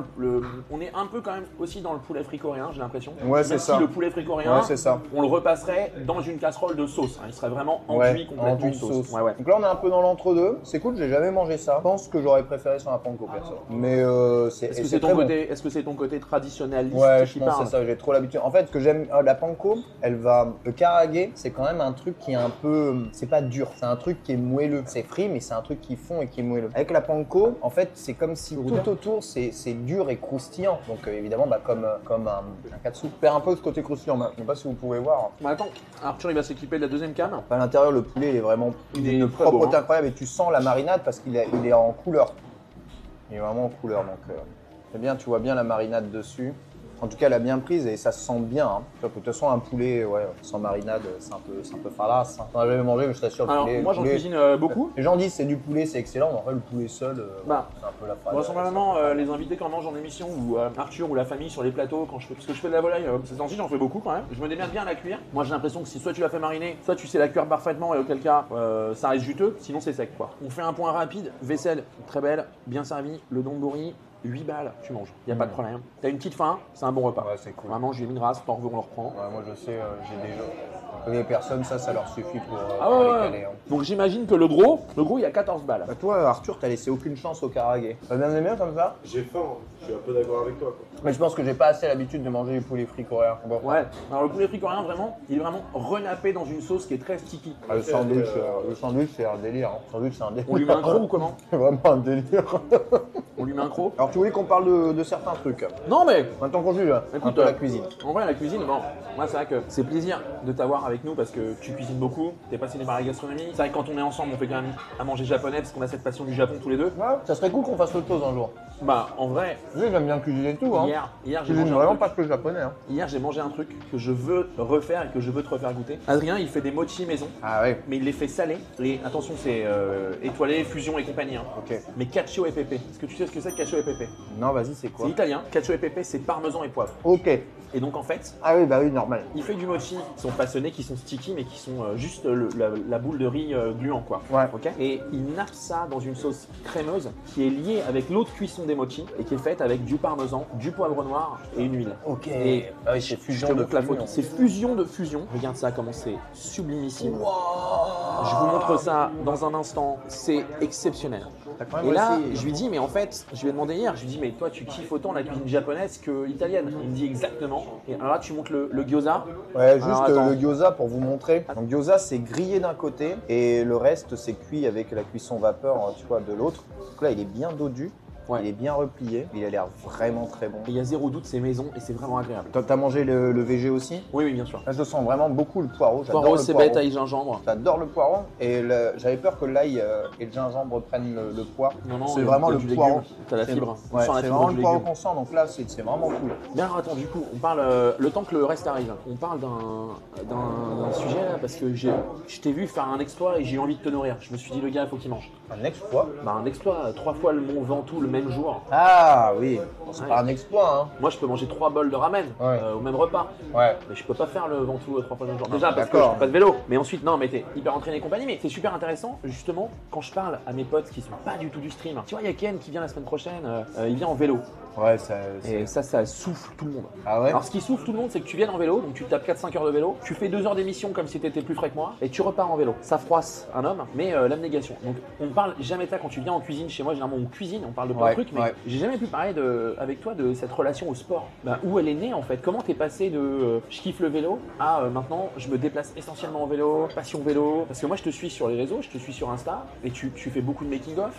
on est un peu quand même aussi dans le poulet frit coréen, j'ai l'impression. Ouais, c'est ça. Si le poulet frit coréen, Ouais, c'est ça. on le repasserait dans une casserole de sauce. Il serait vraiment enduit complètement enduit de sauce. Ouais. Donc là, on est un peu dans l'entre-deux. C'est cool, j'ai jamais mangé ça. Je pense que j'aurais préféré sur un panko perso. Mais Est-ce que c'est ton côté traditionnaliste Ouais, qui je pense parle? que c'est ça, j'ai trop l'habitude. En fait, ce que j'aime, la panko, le karaage, c'est quand même un truc qui est un peu, c'est pas dur, c'est un truc qui est moelleux. C'est frit, mais c'est un truc qui fond et qui est moelleux. Avec la panko, en fait, c'est comme si tout autour, c'est dur et croustillant. Donc évidemment, comme un katsu. Perd un peu ce côté croustillant. Je sais pas si vous pouvez voir. Bah, attends, Arthur, il va s'équiper de la deuxième canne. À l'intérieur, le poulet, il est vraiment Il est très propreté beau, hein. incroyable et tu sens la marinade parce qu'il est en couleur. Il est vraiment en couleur, donc c'est bien, tu vois bien la marinade dessus. En tout cas, elle a bien prise et ça se sent bien. Hein. De toute façon, un poulet sans marinade, c'est un peu falasse. Hein. J'en ai jamais mangé, mais je t'assure. Alors, moi, j'en cuisine beaucoup. Les gens disent c'est du poulet, c'est excellent. Mais en fait, le poulet seul, c'est un peu la falasse. Vraisemblablement, les invités quand on mange en émission ou Arthur ou la famille sur les plateaux, parce que je fais de la volaille, ces temps-ci, j'en fais beaucoup quand même. Je me démerde bien à la cuire. Moi, j'ai l'impression que si soit tu la fais mariner, soit tu sais la cuire parfaitement et auquel cas, ça reste juteux. Sinon, c'est sec quoi. On fait un point rapide. Vaisselle très belle, bien servie. Le donburi. 8 balles, tu manges, il n'y a pas de problème. T'as une petite faim, c'est un bon repas. Ouais, c'est cool. Vraiment, j'ai mis grâce, t'en veux, on le reprend. Ouais, moi je sais, j'ai des personnes, ça leur suffit pour les caler. Hein. Donc j'imagine que le gros, il y a 14 balles. Bah, toi, Arthur, t'as laissé aucune chance au karaage. T'as bien aimé comme ça? J'ai faim, hein. Je suis un peu d'accord avec toi. Quoi. Mais je pense que j'ai pas assez l'habitude de manger du poulet frit coréen. Bon. Ouais, alors le poulet frit coréen, vraiment, il est vraiment renappé dans une sauce qui est très sticky. Ah, le sandwich, c'est un délire. Hein. Le sandwich, c'est un délire. On lui met un croc ou comment? C'est vraiment un délire. On lui met un croc? Alors, tu voulais qu'on parle de certains trucs. Non mais Maintenant qu'on juge, un peu la cuisine. En vrai, la cuisine, bon, moi c'est vrai que c'est plaisir de t'avoir avec nous parce que tu cuisines beaucoup, t'es passionné par la gastronomie. C'est vrai que quand on est ensemble, on fait quand même à manger japonais parce qu'on a cette passion du Japon tous les deux. Ouais, ça serait cool qu'on fasse autre chose un jour. Bah, en vrai, J'aime bien cuisiner tout. Hein. hier j'ai Je cuisine mangé vraiment un pas truc. que le japonais. Hein. Hier, j'ai mangé un truc que je veux refaire et que je veux te refaire goûter. Adrien, il fait des mochi maison, Ah ouais, mais il les fait salés. Et attention, c'est étoilé, fusion et compagnie. Hein. ok. Mais cacio et pepe. Est-ce que tu sais ce que c'est cacio et pepe? Non, vas-y, c'est quoi? C'est italien. Cacio et pepe, c'est parmesan et poivre. Ok. Et donc en fait, Ah oui, bah oui, normal. il fait du mochi qui sont façonnés, qui sont sticky, mais qui sont juste la boule de riz gluant quoi. Ouais. Ok. Et il nappe ça dans une sauce crémeuse qui est liée avec l'autre cuisson des mochi et qui est faite avec du parmesan, du poivre noir et une huile. Ok. Et Ah oui, c'est je te fusion de montre la fusion. photo. C'est fusion de fusion. Regarde ça, comment c'est sublimissime. Wow. Je vous montre ça dans un instant. C'est exceptionnel. Et là, je lui dis, mais en fait, je lui ai demandé hier, je lui dis, mais toi, tu kiffes autant la cuisine japonaise que italienne. Il me dit exactement. Et alors là, tu montes le gyoza. Ouais, juste Alors, attends. le gyoza pour vous montrer. Donc gyoza, c'est grillé d'un côté et le reste, c'est cuit avec la cuisson vapeur, tu vois, de l'autre. Donc là, il est bien dodu. Ouais. Il est bien replié, il a l'air vraiment très bon. Et il y a zéro doute, c'est maison et c'est vraiment agréable. T'as mangé le VG aussi? Oui, oui, bien sûr. Là, je sens vraiment beaucoup le poireau. J'adore Poireau, le c'est poireau. bête avec gingembre. J'adore le poireau et j'avais peur que l'ail et le gingembre prennent le poids. Non, c'est il y a- vraiment il y a le du poireau. légume. T'as la C'est- fibre. On Ouais, sent la c'est fibre vraiment du le poireau légume. qu'on sent, donc là, c'est vraiment cool. Bien, alors attends, du coup, on parle, le temps que le reste arrive, on parle d'un sujet là, parce que je t'ai vu faire un exploit et j'ai eu envie de te nourrir. Je me suis dit, le gars, il faut qu'il mange. Un exploit? Bah, un exploit, 3 fois le Mont Ventoux le même jour. Ah oui, c'est Ouais. pas un exploit, Moi, je peux manger 3 bols de ramen Ouais. au même repas. hein. Ouais. Mais je peux pas faire le Ventoux 3 fois le même jour. Déjà parce que je d'accord. fais pas de vélo. Mais ensuite, non, mais t'es hyper entraîné et compagnie. Mais c'est super intéressant, justement, quand je parle à mes potes qui sont pas du tout du stream. Tu vois, il y a Ken qui vient la semaine prochaine, il vient en vélo. Ouais, Et ça souffle tout le monde. Ah ouais? Alors, ce qui souffle tout le monde, c'est que tu viennes en vélo, donc tu tapes 4-5 heures de vélo, tu fais 2 heures d'émission comme si tu étais plus frais que moi, et tu repars en vélo. Ça froisse un homme, mais l'abnégation. Donc, on ne parle jamais de ça quand tu viens en cuisine. Chez moi, généralement, on cuisine, on parle de plein de Ouais, trucs, mais ouais. j'ai jamais pu parler avec toi de cette relation au sport. Bah, où elle est née, en fait. Comment t'es passé de je kiffe le vélo à maintenant, je me déplace essentiellement en vélo, passion vélo. Parce que moi, je te suis sur les réseaux, je te suis sur Insta, et tu fais beaucoup de making-of,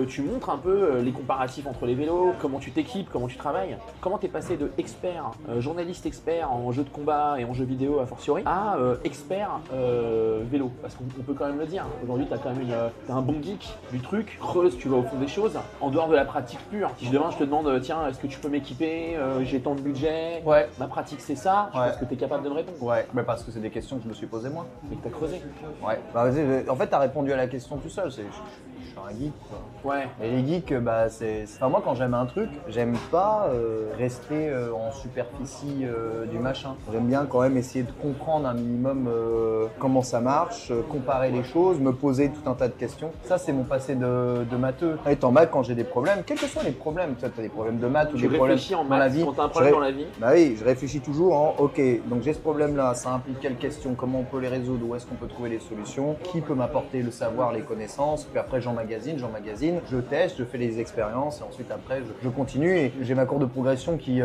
tu montres un peu les comparatifs entre les vélos, comment tu t'équipes, comment tu travailles. Comment t'es passé de expert, journaliste expert en jeux de combat et en jeux vidéo a fortiori, à expert vélo? Parce qu'on peut quand même le dire, aujourd'hui t'as quand même t'as un bon geek du truc, creuse, tu vas au fond des choses, en dehors de la pratique pure. Si demain je te demande, tiens, est-ce que tu peux m'équiper, j'ai tant de budget, Ouais. ma pratique c'est ça, je Ouais. pense que t'es capable de me répondre. Ouais, mais parce que c'est des questions que je me suis posées moi. Et que t'as creusé. Ouais. Bah vas-y, en fait, t'as répondu à la question tout seul. suis un geek, quoi. Ouais. Et les geeks, bah, enfin, moi, quand j'aime un truc, j'aime pas rester en superficie du machin. J'aime bien quand même essayer de comprendre un minimum comment ça marche, comparer les choses, me poser tout un tas de questions. Ça, c'est mon passé de matheux. Étant maths, quand j'ai des problèmes, quels que soient les problèmes, tu as des problèmes de maths ou des problèmes dans la vie. Quand tu as un problème dans la vie. Bah oui, je réfléchis toujours en ok, donc j'ai ce problème-là, ça implique quelles questions, comment on peut les résoudre, où est-ce qu'on peut trouver les solutions, qui peut m'apporter le savoir, les connaissances, puis après j'emmagasine, je teste, je fais les expériences et ensuite après je continue et j'ai ma courbe de progression qui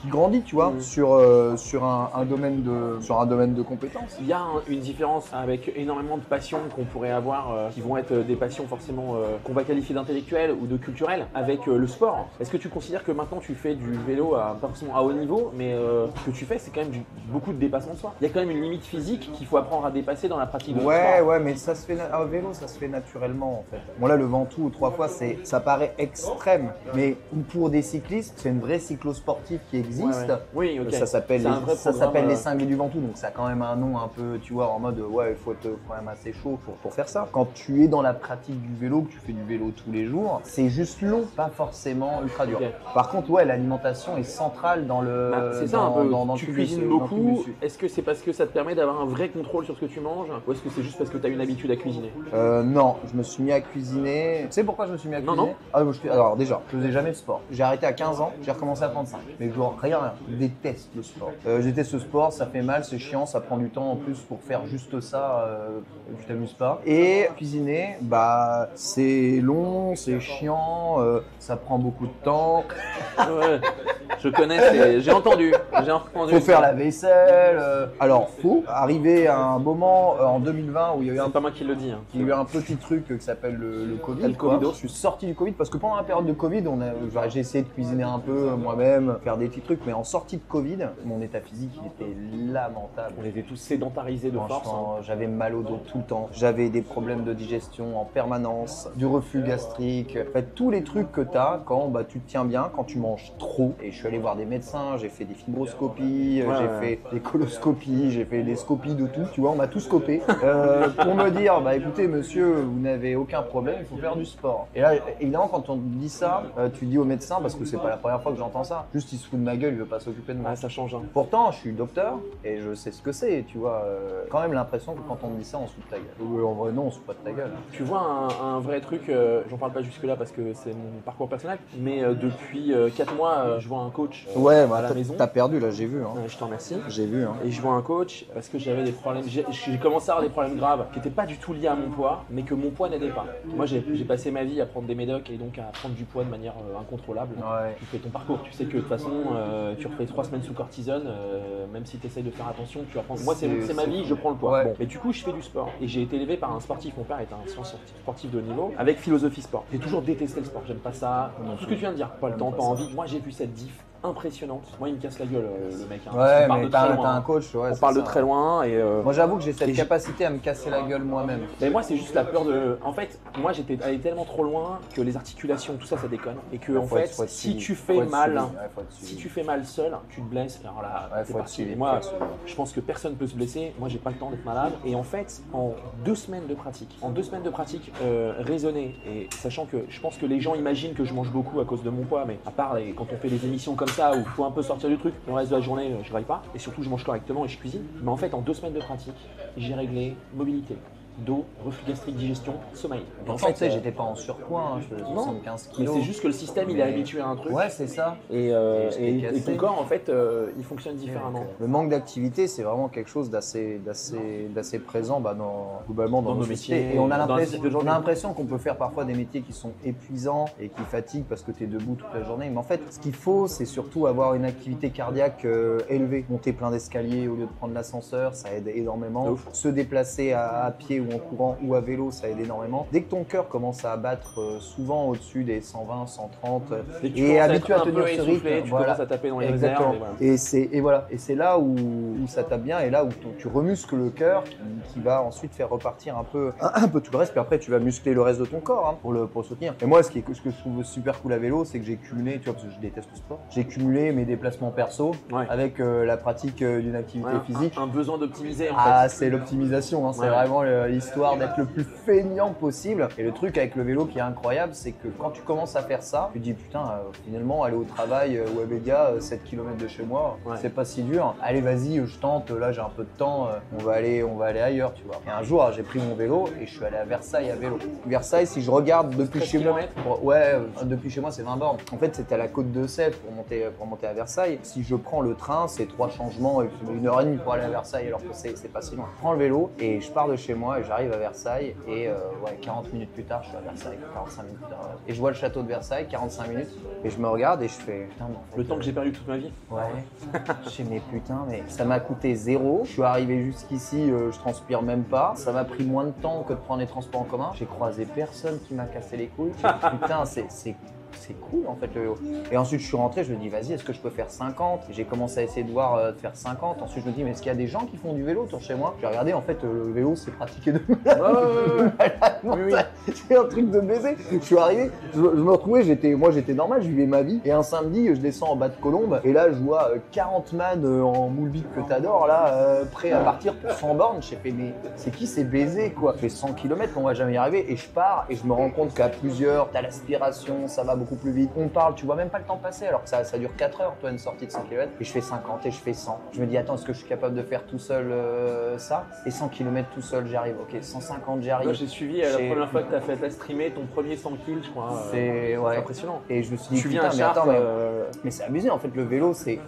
grandit, tu vois, sur un domaine de compétences. Il y a une différence avec énormément de passions qu'on pourrait avoir, qui vont être des passions forcément qu'on va qualifier d'intellectuelles ou de culturelles, avec le sport. Est-ce que tu considères que maintenant tu fais du vélo pas forcément à haut niveau, mais ce que tu fais c'est quand même beaucoup de dépassement de soi. Il y a quand même une limite physique qu'il faut apprendre à dépasser dans la pratique de sport. Ouais, mais ça se fait à vélo, ça se fait naturellement en fait. Bon là le Ventoux 3 fois ça paraît extrême, mais pour des cyclistes, c'est une vraie cyclosportive qui existe. Ouais. Oui, ok. Ça s'appelle les cinglés du Ventoux, donc ça a quand même un nom un peu, tu vois, en mode ouais, il faut être quand même assez chaud pour faire ça. Quand tu es dans la pratique du vélo, que tu fais du vélo tous les jours, c'est juste long, pas forcément ultra dur. Okay. Par contre, ouais, l'alimentation est centrale dans le. C'est ça un peu. Tu cuisines beaucoup. Est-ce que c'est parce que ça te permet d'avoir un vrai contrôle sur ce que tu manges, ou est-ce que c'est juste parce que tu as une habitude à cuisiner? Non, je me suis mis à cuisiner. Tu sais pourquoi je me suis mis à cuisiner? Non. Alors déjà, je faisais jamais de sport. J'ai arrêté à 15 ans, j'ai recommencé à 35. Mais genre rien. Je déteste le sport. Je déteste le sport, ça fait mal, c'est chiant, ça prend du temps en plus pour faire juste ça. Tu t'amuses pas. Et cuisiner, bah c'est long, c'est chiant, ça prend beaucoup de temps. Ouais, je connais, j'ai entendu. Faut faire la vaisselle. Alors, faut arriver à un moment en 2020 où il y a eu pas moi qui le dis. Il y a eu un petit truc qui s'appelle le Covid. Le Covid. Je suis sorti du Covid parce que pendant la période de Covid, j'ai essayé de cuisiner un peu moi-même, faire des petits trucs, mais en sortie de Covid, mon état physique il était lamentable. On était tous sédentarisés de force. J'avais mal au dos tout le temps. J'avais des problèmes de digestion en permanence, du reflux gastrique. En fait, tous les trucs que tu as quand tu te tiens bien, quand tu manges trop. Et je suis allé voir des médecins, j'ai fait des fibroscopies, j'ai fait des coloscopies, j'ai fait des scopies de tout. Tu vois, on m'a tout scopé pour me dire, bah écoutez monsieur, vous n'avez aucun problème, il faut faire du sport. Et là, évidemment, quand on te dit ça, tu dis au médecin, parce que c'est pas la première fois que j'entends ça, juste il se fout de ma gueule, il veut pas s'occuper de moi. Ah, ça change. Pourtant, je suis docteur et je sais ce que c'est, tu vois. Quand même l'impression que quand on me dit ça, on se fout de ta gueule. En vrai, non, on se fout pas de ta gueule. Tu vois un vrai truc, j'en parle pas jusque là parce que c'est mon parcours personnel, mais depuis 4 mois, je vois un coach à la maison. T'as perdu là, j'ai vu. Je t'en remercie. J'ai vu. Et je vois un coach parce que j'avais des problèmes. J'ai commencé à avoir des problèmes graves qui n'étaient pas du tout liés à mon poids, mais que mon poids n'aidait pas. Moi, j'ai passé ma vie à prendre des médocs et donc à prendre du poids de manière incontrôlable. Ouais. Tu fais ton parcours. Tu sais que de toute façon, tu refais 3 semaines sous cortisone, même si tu essayes de faire attention, tu vas prendre. Moi, c'est ma vie, je prends le poids. Ouais. Bon. Et du coup, je fais du sport. Et j'ai été élevé par un sportif. Mon père est un sportif de haut niveau avec philosophie sport. J'ai toujours détesté le sport. J'aime pas ça. Tout ce que tu viens de dire. Pas le temps, pas envie. Moi, j'ai vu cette diff impressionnante. Moi, il me casse la gueule, le mec. Ouais, mais t'as un coach. Ouais, on parle de très loin. Et moi, j'avoue que j'ai cette capacité à me casser la gueule moi-même. Mais moi, c'est juste la peur de. En fait, moi, j'étais allé tellement trop loin que les articulations, tout ça, ça déconne. Et que, en fait, si tu fais mal, seul, tu te blesses. Alors là, c'est parti. Et moi, je pense que personne peut se blesser. Moi, j'ai pas le temps d'être malade. Et en fait, en 2 semaines de pratique, raisonnée, et sachant que je pense que les gens imaginent que je mange beaucoup à cause de mon poids, mais à part quand on fait des émissions comme ça où il faut un peu sortir du truc, le reste de la journée, je graille pas. Et surtout, je mange correctement et je cuisine. Mais en fait, en 2 semaines de pratique, j'ai réglé mobilité, dos, reflux gastrique, digestion, sommeil. En fait, tu sais, j'étais pas en surpoids, je faisais 75 kilos. Mais c'est juste que le système, il est habitué à un truc. Ouais, c'est ça. Et ton corps, en fait, il fonctionne différemment. Le manque d'activité, c'est vraiment quelque chose d'assez présent globalement dans nos métiers. Et on a l'impression qu'on peut faire parfois des métiers qui sont épuisants et qui fatiguent parce que tu es debout toute la journée. Mais en fait, ce qu'il faut, c'est surtout avoir une activité cardiaque élevée. Monter plein d'escaliers au lieu de prendre l'ascenseur, ça aide énormément. Se déplacer à pied ou en courant ou à vélo, ça aide énormément. Dès que ton cœur commence à battre souvent au-dessus des 120, 130 et habitué à tenir ce rythme, tu commences à taper dans les exactement. Réserves. Et c'est là où ça tape bien et là où tu remuscles le cœur qui va ensuite faire repartir un peu tout le reste. Puis après, tu vas muscler le reste de ton corps pour le soutenir. Et moi, ce que je trouve super cool à vélo, c'est que j'ai cumulé, tu vois, parce que je déteste le sport, j'ai cumulé mes déplacements perso avec la pratique d'une activité physique. Un besoin d'optimiser en fait. Ah, c'est l'optimisation, c'est vraiment histoire d'être le plus feignant possible. Et le truc avec le vélo qui est incroyable, c'est que quand tu commences à faire ça, tu te dis putain, finalement aller au travail ou à Bédia, 7 km de chez moi, c'est pas si dur. Allez vas-y, je tente, là j'ai un peu de temps, on va aller ailleurs, tu vois. Et un jour, j'ai pris mon vélo et je suis allé à Versailles à vélo. Versailles, si je regarde depuis chez moi, depuis chez moi c'est 20 bornes. En fait, c'était à la Côte de Sèvres pour monter à Versailles. Si je prends le train, c'est 3 changements et puis 1h30 pour aller à Versailles, alors que c'est pas si loin. Je prends le vélo et je pars de chez moi et j'arrive à Versailles et 40 minutes plus tard, je suis à Versailles, 45 minutes plus tard. Et je vois le château de Versailles, 45 minutes, et je me regarde et je fais putain, mais en fait, le temps que j'ai perdu toute ma vie. Ouais. Je sais mais putain, mais ça m'a coûté 0. Je suis arrivé jusqu'ici, je transpire même pas. Ça m'a pris moins de temps que de prendre les transports en commun. J'ai croisé personne qui m'a cassé les couilles. Putain, c'est cool en fait le vélo. Et ensuite je suis rentré, je me dis vas-y, est-ce que je peux faire 50? J'ai commencé à essayer de voir de faire 50. Ensuite je me dis mais est-ce qu'il y a des gens qui font du vélo autour de chez moi? J'ai regardé, en fait le vélo c'est pratiqué de oui. C'est un truc de baiser. Je suis arrivé, je me retrouvais, moi j'étais normal, je vivais ma vie. Et un samedi je descends en bas de Colombes et là je vois 40 man en moule vide que t'adores là, prêts à partir pour 100 bornes. J'ai fait mais c'est qui ces baisers quoi? Je fais 100 km, on va jamais y arriver. Et je pars et je me rends compte qu'à plusieurs, t'as l'aspiration, ça va beaucoup plus vite. On parle, tu vois même pas le temps passer alors que ça dure 4 heures, toi, une sortie de 100 km. Et je fais 50 et je fais 100. Je me dis, attends, est-ce que je suis capable de faire tout seul ça? Et 100 km tout seul, j'y arrive. Ok, 150, j'y arrive. Moi, j'ai suivi la première fois que tu as streamé ton premier 100 kills, je crois. C'est impressionnant. Et je me suis dit, tu viens à mais Chartres, attends, mais c'est abusé en fait, le vélo, c'est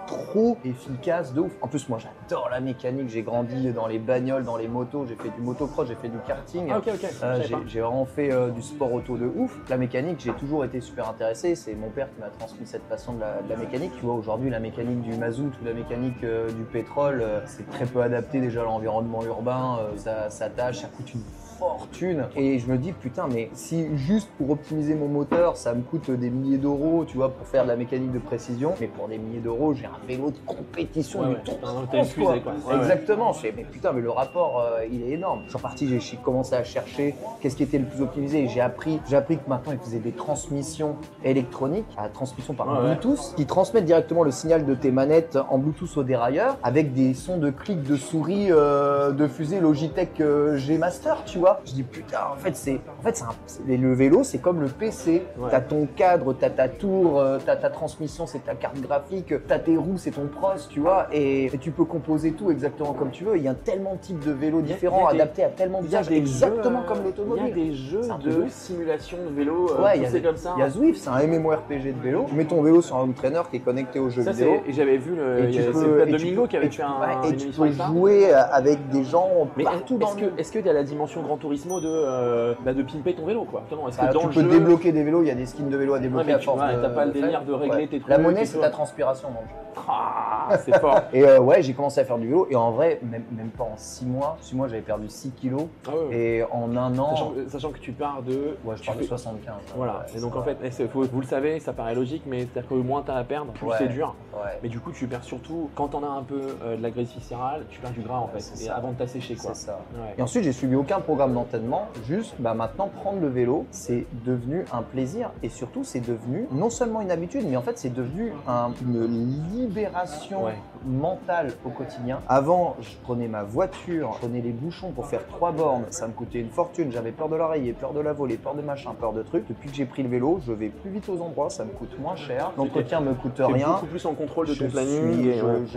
trop efficace de ouf. En plus, moi j'adore la mécanique, j'ai grandi dans les bagnoles, dans les motos, j'ai fait du motocross, j'ai fait du karting. Ah, ok. J'ai vraiment fait du sport auto de ouf. La mécanique, j'ai toujours été super intéressé. C'est mon père qui m'a transmis cette passion de la mécanique. Tu vois, aujourd'hui, la mécanique du mazout ou la mécanique du pétrole, c'est très peu adapté déjà à l'environnement urbain. Ça tâche, ça coûte une fortune. Et je me dis, putain, mais si juste pour optimiser mon moteur, ça me coûte des milliers d'euros, tu vois, pour faire de la mécanique de précision, mais pour des milliers d'euros, j'ai un vélo de compétition du Tour de France, quoi. Exactement. Je fais, mais putain, mais le rapport, il est énorme. Je suis reparti, j'ai commencé à chercher qu'est-ce qui était le plus optimisé et j'ai appris que maintenant, ils faisaient des transmissions électroniques, à transmission par Bluetooth, qui transmettent directement le signal de tes manettes en Bluetooth au dérailleur avec des sons de clic de souris de fusée Logitech G Master, tu vois. Je dis putain, en fait, le vélo, c'est comme le PC. T'as ton cadre, t'as ta tour, t'as ta transmission, c'est ta carte graphique, t'as tes roues, c'est ton pros, tu vois, et tu peux composer tout exactement comme tu veux. Il y a tellement de types de vélos différents, adaptés à tellement d'usages, exactement comme l'automobile. Il y a des jeux de simulation de vélo c'est comme ça. Il y a Zwift, c'est un MMORPG de vélo. Tu mets ton vélo sur un home trainer qui est connecté au jeu vidéo. Et j'avais vu Domingo qui avait fait et tu peux jouer avec des gens partout dans le monde. Est-ce que tu as la dimension Gran Turismo de pimper ton vélo, quoi? Tu peux débloquer des vélos, il y a des skins de vélo à débloquer à force. T'as pas le délire de régler tes trucs. La monnaie, c'est ta transpiration dans le jeu. Ah, c'est fort. Et j'ai commencé à faire du vélo et en vrai, même pas en 6 mois. 6 mois, j'avais perdu 6 kilos. Et en un an. Sachant que tu pars de. Ouais, je pars de 75. Voilà. Et donc en fait, vous le savez, ça paraît logique, mais c'est-à-dire que moins t'as à perdre, plus c'est dur. Mais du coup, tu perds surtout, quand t'en as un peu de la graisse viscérale, tu perds du gras en fait. Et avant de t'assécher, quoi. C'est ça. Et ensuite, j'ai suivi aucun programme d'entraînement. Juste, maintenant, prendre le vélo, c'est devenu un plaisir. Et surtout, c'est devenu non seulement une habitude, mais en fait, c'est devenu une libération mentale au quotidien. Avant, je prenais ma voiture, je prenais les bouchons pour faire 3 bornes. Ça me coûtait une fortune. J'avais peur de l'oreiller, peur de la volée, peur de machin, peur de trucs. Depuis que j'ai pris le vélo, je vais plus vite aux endroits. Ça me coûte moins cher. L'entretien me coûte rien. T'es beaucoup plus en contrôle de ton planning.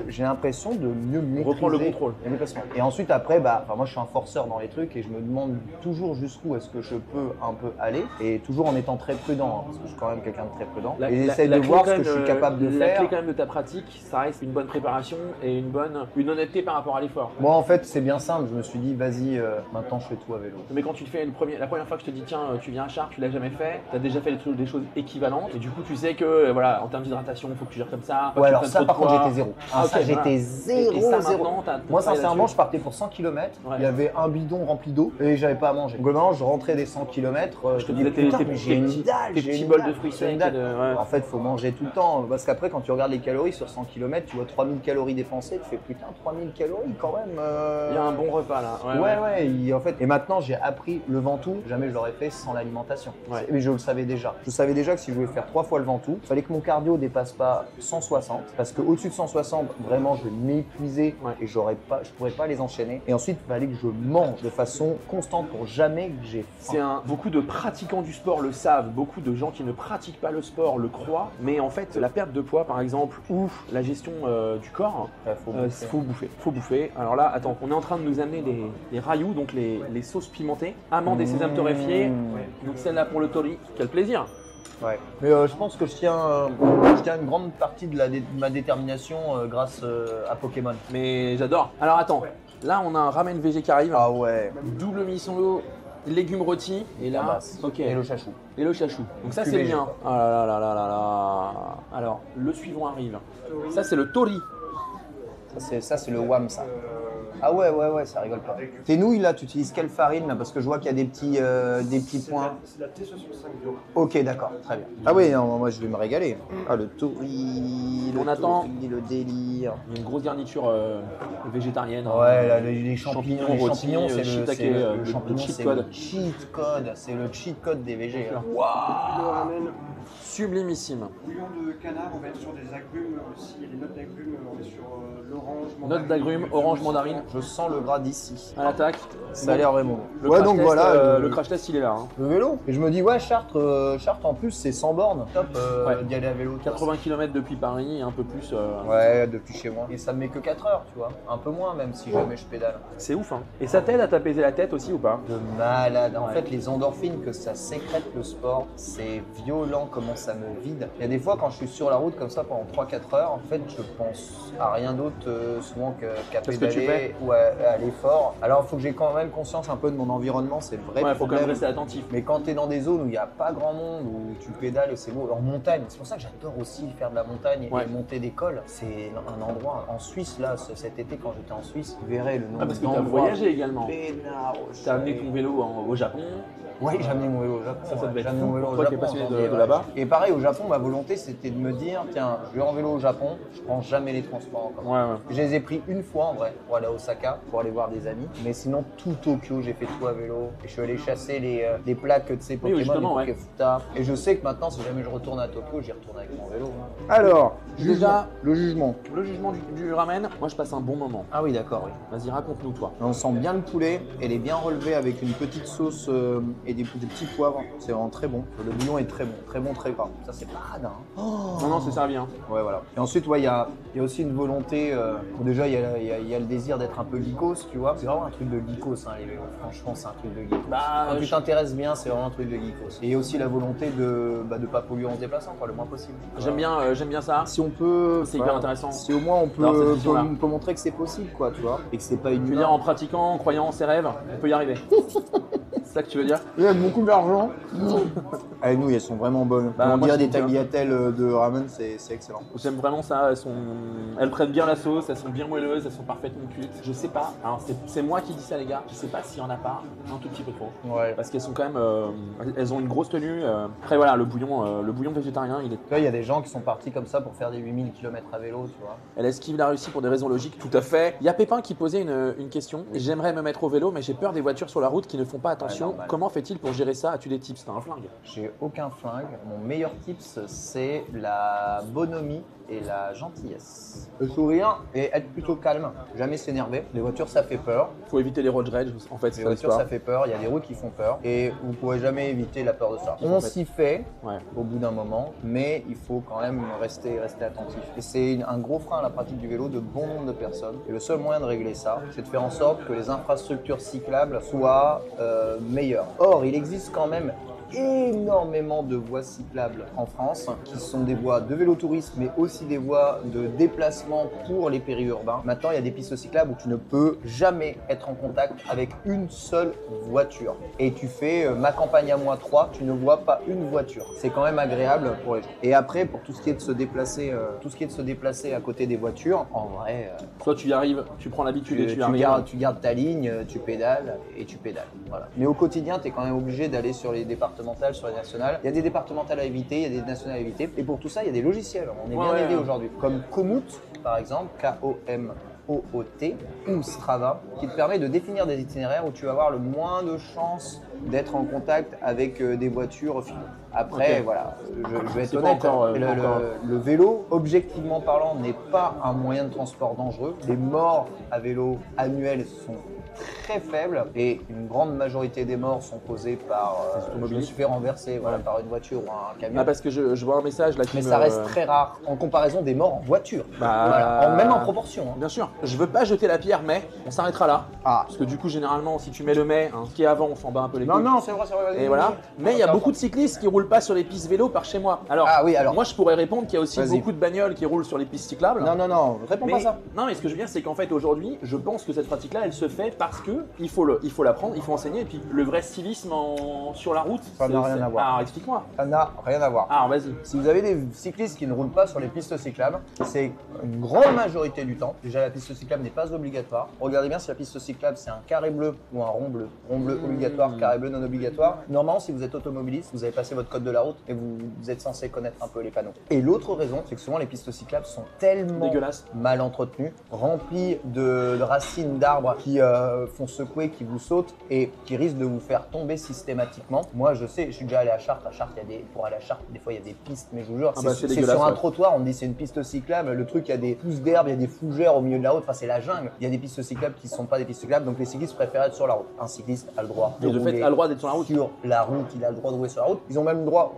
J'ai l'impression de mieux maîtriser. Reprendre le contrôle. Et ensuite, après, moi, je suis un forceur dans les trucs et je me demande toujours jusqu'où est-ce que je peux un peu aller, et toujours en étant très prudent, parce que je suis quand même quelqu'un de très prudent. Et j'essaie de voir ce que je suis capable de faire. La clé quand même de ta pratique, ça reste une bonne préparation et une honnêteté par rapport à l'effort. Moi en fait c'est bien simple, je me suis dit vas-y, maintenant je fais tout à vélo. Mais quand tu te fais la première fois que je te dis tiens tu viens à Chartres, tu l'as jamais fait, tu as déjà fait des choses équivalentes et du coup tu sais que voilà en termes d'hydratation il faut que tu gères comme ça. Ouais alors ça par contre j'étais zéro. Ça j'étais zéro. Moi sincèrement je partais pour 100 km, il y avait un bidon rempli d'eau et j'avais pas à manger. Globalement je rentrais des 100 km, je te disais tes petits bols de fruits secs. En fait faut manger tout le temps parce qu'après quand tu regardes les calories sur 100 km tu vois 3000 calories dépensées, tu fais putain 3000 calories quand même. Il y a un bon repas là. Ouais, en fait. Et maintenant, j'ai appris le Ventoux, jamais je l'aurais fait sans l'alimentation. Ouais. Mais je le savais déjà. Je savais déjà que si je voulais faire 3 fois le Ventoux, il fallait que mon cardio dépasse pas 160, parce qu'au-dessus de 160, vraiment, je vais m'épuiser et je pourrais pas les enchaîner. Et ensuite, il fallait que je mange de façon constante pour jamais que j'ai faim. Beaucoup de pratiquants du sport le savent, beaucoup de gens qui ne pratiquent pas le sport le croient, mais en fait, la perte de poids, par exemple, ou la gestion du corps, faut bouffer. Alors là, attends, on est en train de nous amener des rayous, donc les sauces pimentées, amandes et sésame torréfié. Donc celle-là pour le tori, quel plaisir. Ouais. Mais je pense que je tiens une grande partie de ma détermination grâce à Pokémon. Mais j'adore. Alors attends, là on a un ramen végé qui arrive. Ah ouais. Double miso, légumes rôtis et là, ok. Et le chachou. Et le chachou. Donc ça c'est le mien. Ah là là là là là. Alors le suivant arrive. Ça c'est le tori. Ça c'est le wam ça. Ah ouais, ça rigole pas. Tes nouilles là, tu utilises quelle farine là? Parce que je vois qu'il y a des petits points. C'est la T65 bio. Ok, d'accord, très bien. Ah oui, non, moi je vais me régaler. Ah le tori, le délire. Il y a une grosse garniture végétarienne. Ouais, là, les champignons, c'est le cheat code. C'est le cheat code des végés. Le ramen. Sublimissime. Bouillon de canard, on va être sur des agrumes aussi. Il y a des notes d'agrumes, on est sur l'orange, mandarine. Notes d'agrumes, orange, mandarine. Je sens le gras d'ici. À l'attaque. Ça a l'air vraiment bon. Ouais, donc voilà. Le crash test, il est là. Hein. Le vélo. Et je me dis, ouais, Chartres en plus, c'est 100 bornes. Top d'y aller à vélo. 80 km depuis Paris et un peu plus. Ouais, depuis chez moi. Et ça me met que 4 heures, tu vois. Un peu moins, même si jamais je pédale. C'est ouf, hein. Et ça t'aide à t'apaiser la tête aussi ou pas? De malade. En fait, les endorphines que ça sécrète le sport, c'est violent comment ça me vide. Il y a des fois, quand je suis sur la route comme ça pendant 3-4 heures, en fait, je pense à rien d'autre souvent qu'à pédaler ou à l'effort. Alors, il faut que j'ai quand même conscience un peu de mon environnement, c'est le vrai problème. Faut quand même rester attentif. Mais quand tu es dans des zones où il n'y a pas grand monde, où tu pédales, c'est beau. En montagne, c'est pour ça que j'adore aussi faire de la montagne et monter des cols. C'est un endroit en Suisse, là, cet été, quand j'étais en Suisse, vous verrez le nombre parce que tu as voyagé également. Tu as amené ton vélo au Japon. Oui, j'ai amené mon vélo au Japon. Ça devait être mon vélo au Toi qui es Japon, passionné de là-bas. Et pareil, au Japon, ma volonté, c'était de me dire, tiens, je vais en vélo au Japon, je prends jamais les transports en commun. Je les ai pris une fois en vrai, pour aller à Osaka, pour aller voir des amis. Mais sinon, tout Tokyo, j'ai fait tout à vélo. Et je suis allé chasser les plaques de ces Pokémon, les Pokéfuta. Et je sais que maintenant, si jamais je retourne à Tokyo, j'y retourne avec mon vélo. Alors, déjà, le jugement. Le jugement du ramen, moi je passe un bon moment. Ah oui, d'accord, oui. Vas-y, raconte-nous toi. On sent bien le poulet, elle est bien relevée avec une petite sauce et des petits poivres. C'est vraiment très bon. Le bouillon est très bon, très gras. Ça, c'est pas radin. Hein. Oh non, c'est servi. Hein. Ouais, voilà. Et ensuite, il y a aussi une volonté. Bon, déjà, il y a le désir d'être un peu geekos, tu vois. C'est vraiment un truc de geekos, hein, les vélos. Franchement, c'est un truc de geekos. Quand tu t'intéresses bien, c'est vraiment un truc de geekos. Et il y a aussi la volonté de pas polluer en se déplaçant, quoi, le moins possible. J'aime bien ça. Si on peut. C'est hyper intéressant. Si au moins on peut montrer que c'est possible, quoi, tu vois. Et que c'est pas une. Tu veux dire, en pratiquant, en croyant en ses rêves, on peut y arriver. C'est ça que tu veux dire? Il y a beaucoup d'argent. Les nouilles, elles sont vraiment bonnes. On dirait des tagliatelles de ramen, c'est excellent. J'aime vraiment ça. Elles prennent bien la sauce, elles sont bien moelleuses, elles sont parfaitement cuites. Je sais pas. Alors c'est moi qui dis ça, les gars. Je sais pas s'il y en a pas un tout petit peu trop. Ouais. Parce qu'elles sont quand même. Elles ont une grosse tenue. Après voilà, le bouillon végétarien, il est. Là, il y a des gens qui sont partis comme ça pour faire des 8000 km à vélo, tu vois. Elle esquive la Russie pour des raisons logiques, tout à fait. Il y a Pépin qui posait une question. J'aimerais me mettre au vélo, mais j'ai peur des voitures sur la route qui ne font pas attention. Comment fait-il pour gérer ça? As-tu des tips? T'as un flingue? J'ai aucun flingue. Mon meilleur tips, c'est la bonhomie et la gentillesse. Le sourire et être plutôt calme, jamais s'énerver. Les voitures, ça fait peur. Faut éviter les road rage, en fait. Les voitures, ça fait peur. Il y a des routes qui font peur et vous ne pourrez jamais éviter la peur de ça. On s'y fait au bout d'un moment, mais il faut quand même rester attentif. Et c'est un gros frein à la pratique du vélo de bon nombre de personnes. Et le seul moyen de régler ça, c'est de faire en sorte que les infrastructures cyclables soient meilleures. Or, il existe quand même énormément de voies cyclables en France qui sont des voies de vélo-tourisme mais aussi des voies de déplacement pour les périurbains. Maintenant, il y a des pistes cyclables où tu ne peux jamais être en contact avec une seule voiture. Et tu fais ma campagne à moi 3, tu ne vois pas une voiture. C'est quand même agréable pour les gens. Et après, pour tout ce qui est de se déplacer, à côté des voitures, en vrai, soit tu y arrives, tu prends l'habitude et tu arrives. Tu gardes ta ligne, tu pédales et tu pédales. Voilà. Mais au quotidien, tu es quand même obligé d'aller sur les départements départementales sur les nationales. Il y a des départementales à éviter, il y a des nationales à éviter. Et pour tout ça, il y a des logiciels. On est bien aidé aujourd'hui. Comme Komoot, par exemple, K-O-M-O-O-T, ou Strava, qui te permet de définir des itinéraires où tu vas avoir le moins de chances d'être en contact avec des voitures au final. Après, voilà, je vais être honnête, le vélo, objectivement parlant, n'est pas un moyen de transport dangereux. Les morts à vélo annuelles sont très faibles et une grande majorité des morts sont causées par je me suis fait renverser par une voiture ou un camion. Ah, parce que je vois un message là qui mais ça reste très rare en comparaison des morts en voiture, même en proportion. Hein. Bien sûr, je veux pas jeter la pierre, mais on s'arrêtera là. Parce que du coup, généralement, si tu mets le mais, ce qui est avant, on s'en bat un peu les couilles. Non, c'est vrai. Et voilà. Mais il y a beaucoup de cyclistes qui roulent pas sur les pistes vélo par chez moi. Alors, moi, je pourrais répondre qu'il y a aussi beaucoup de bagnoles qui roulent sur les pistes cyclables. Non, réponds pas ça. Non, mais ce que je veux dire, c'est qu'en fait, aujourd'hui, je pense que cette pratique-là, elle se fait parce que il faut l'apprendre, il faut enseigner. Et puis, le vrai civisme sur la route, ça n'a rien à voir. Alors, explique-moi. Ça n'a rien à voir. Alors, vas-y. Si vous avez des cyclistes qui ne roulent pas sur les pistes cyclables, c'est une grande majorité du temps. Déjà, la piste cyclable n'est pas obligatoire. Regardez bien si la piste cyclable, c'est un carré bleu ou un rond bleu. Rond bleu obligatoire, carré bleu non obligatoire. Normalement, si vous êtes automobiliste, vous avez passé votre code de la route et vous êtes censé connaître un peu les panneaux. Et l'autre raison, c'est que souvent les pistes cyclables sont tellement dégueulasses, mal entretenues, remplies de racines d'arbres qui font secouer, qui vous sautent et qui risquent de vous faire tomber systématiquement. Moi, je sais, je suis déjà allé à Chartres. À Chartres, pour aller à Chartres, des fois, il y a des pistes, mais je vous jure, c'est sur un trottoir, on dit c'est une piste cyclable. Le truc, il y a des pousses d'herbe, il y a des fougères au milieu de la route. Enfin, c'est la jungle. Il y a des pistes cyclables qui ne sont pas des pistes cyclables, donc les cyclistes préfèrent être sur la route. Un cycliste a le droit de rouler a le droit d'être sur la route. Il a le droit de rouler sur la route.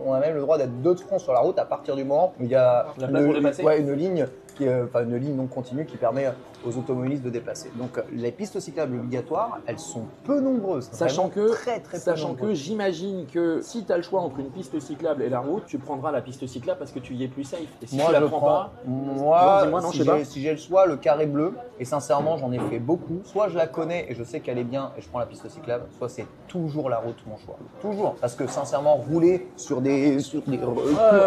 On a même le droit d'être deux de front sur la route à partir du moment où il y a une ligne une ligne non continue qui permet aux automobilistes de déplacer. Donc les pistes cyclables obligatoires, elles sont peu nombreuses. Sachant que nombreuses. J'imagine que si tu as le choix entre une piste cyclable et la route, tu prendras la piste cyclable parce que tu y es plus safe. Et si moi, tu la prends pas, si j'ai le choix, le carré bleu, et sincèrement j'en ai fait beaucoup, soit je la connais et je sais qu'elle est bien et je prends la piste cyclable, soit c'est toujours la route mon choix. Toujours. Parce que sincèrement, rouler sur des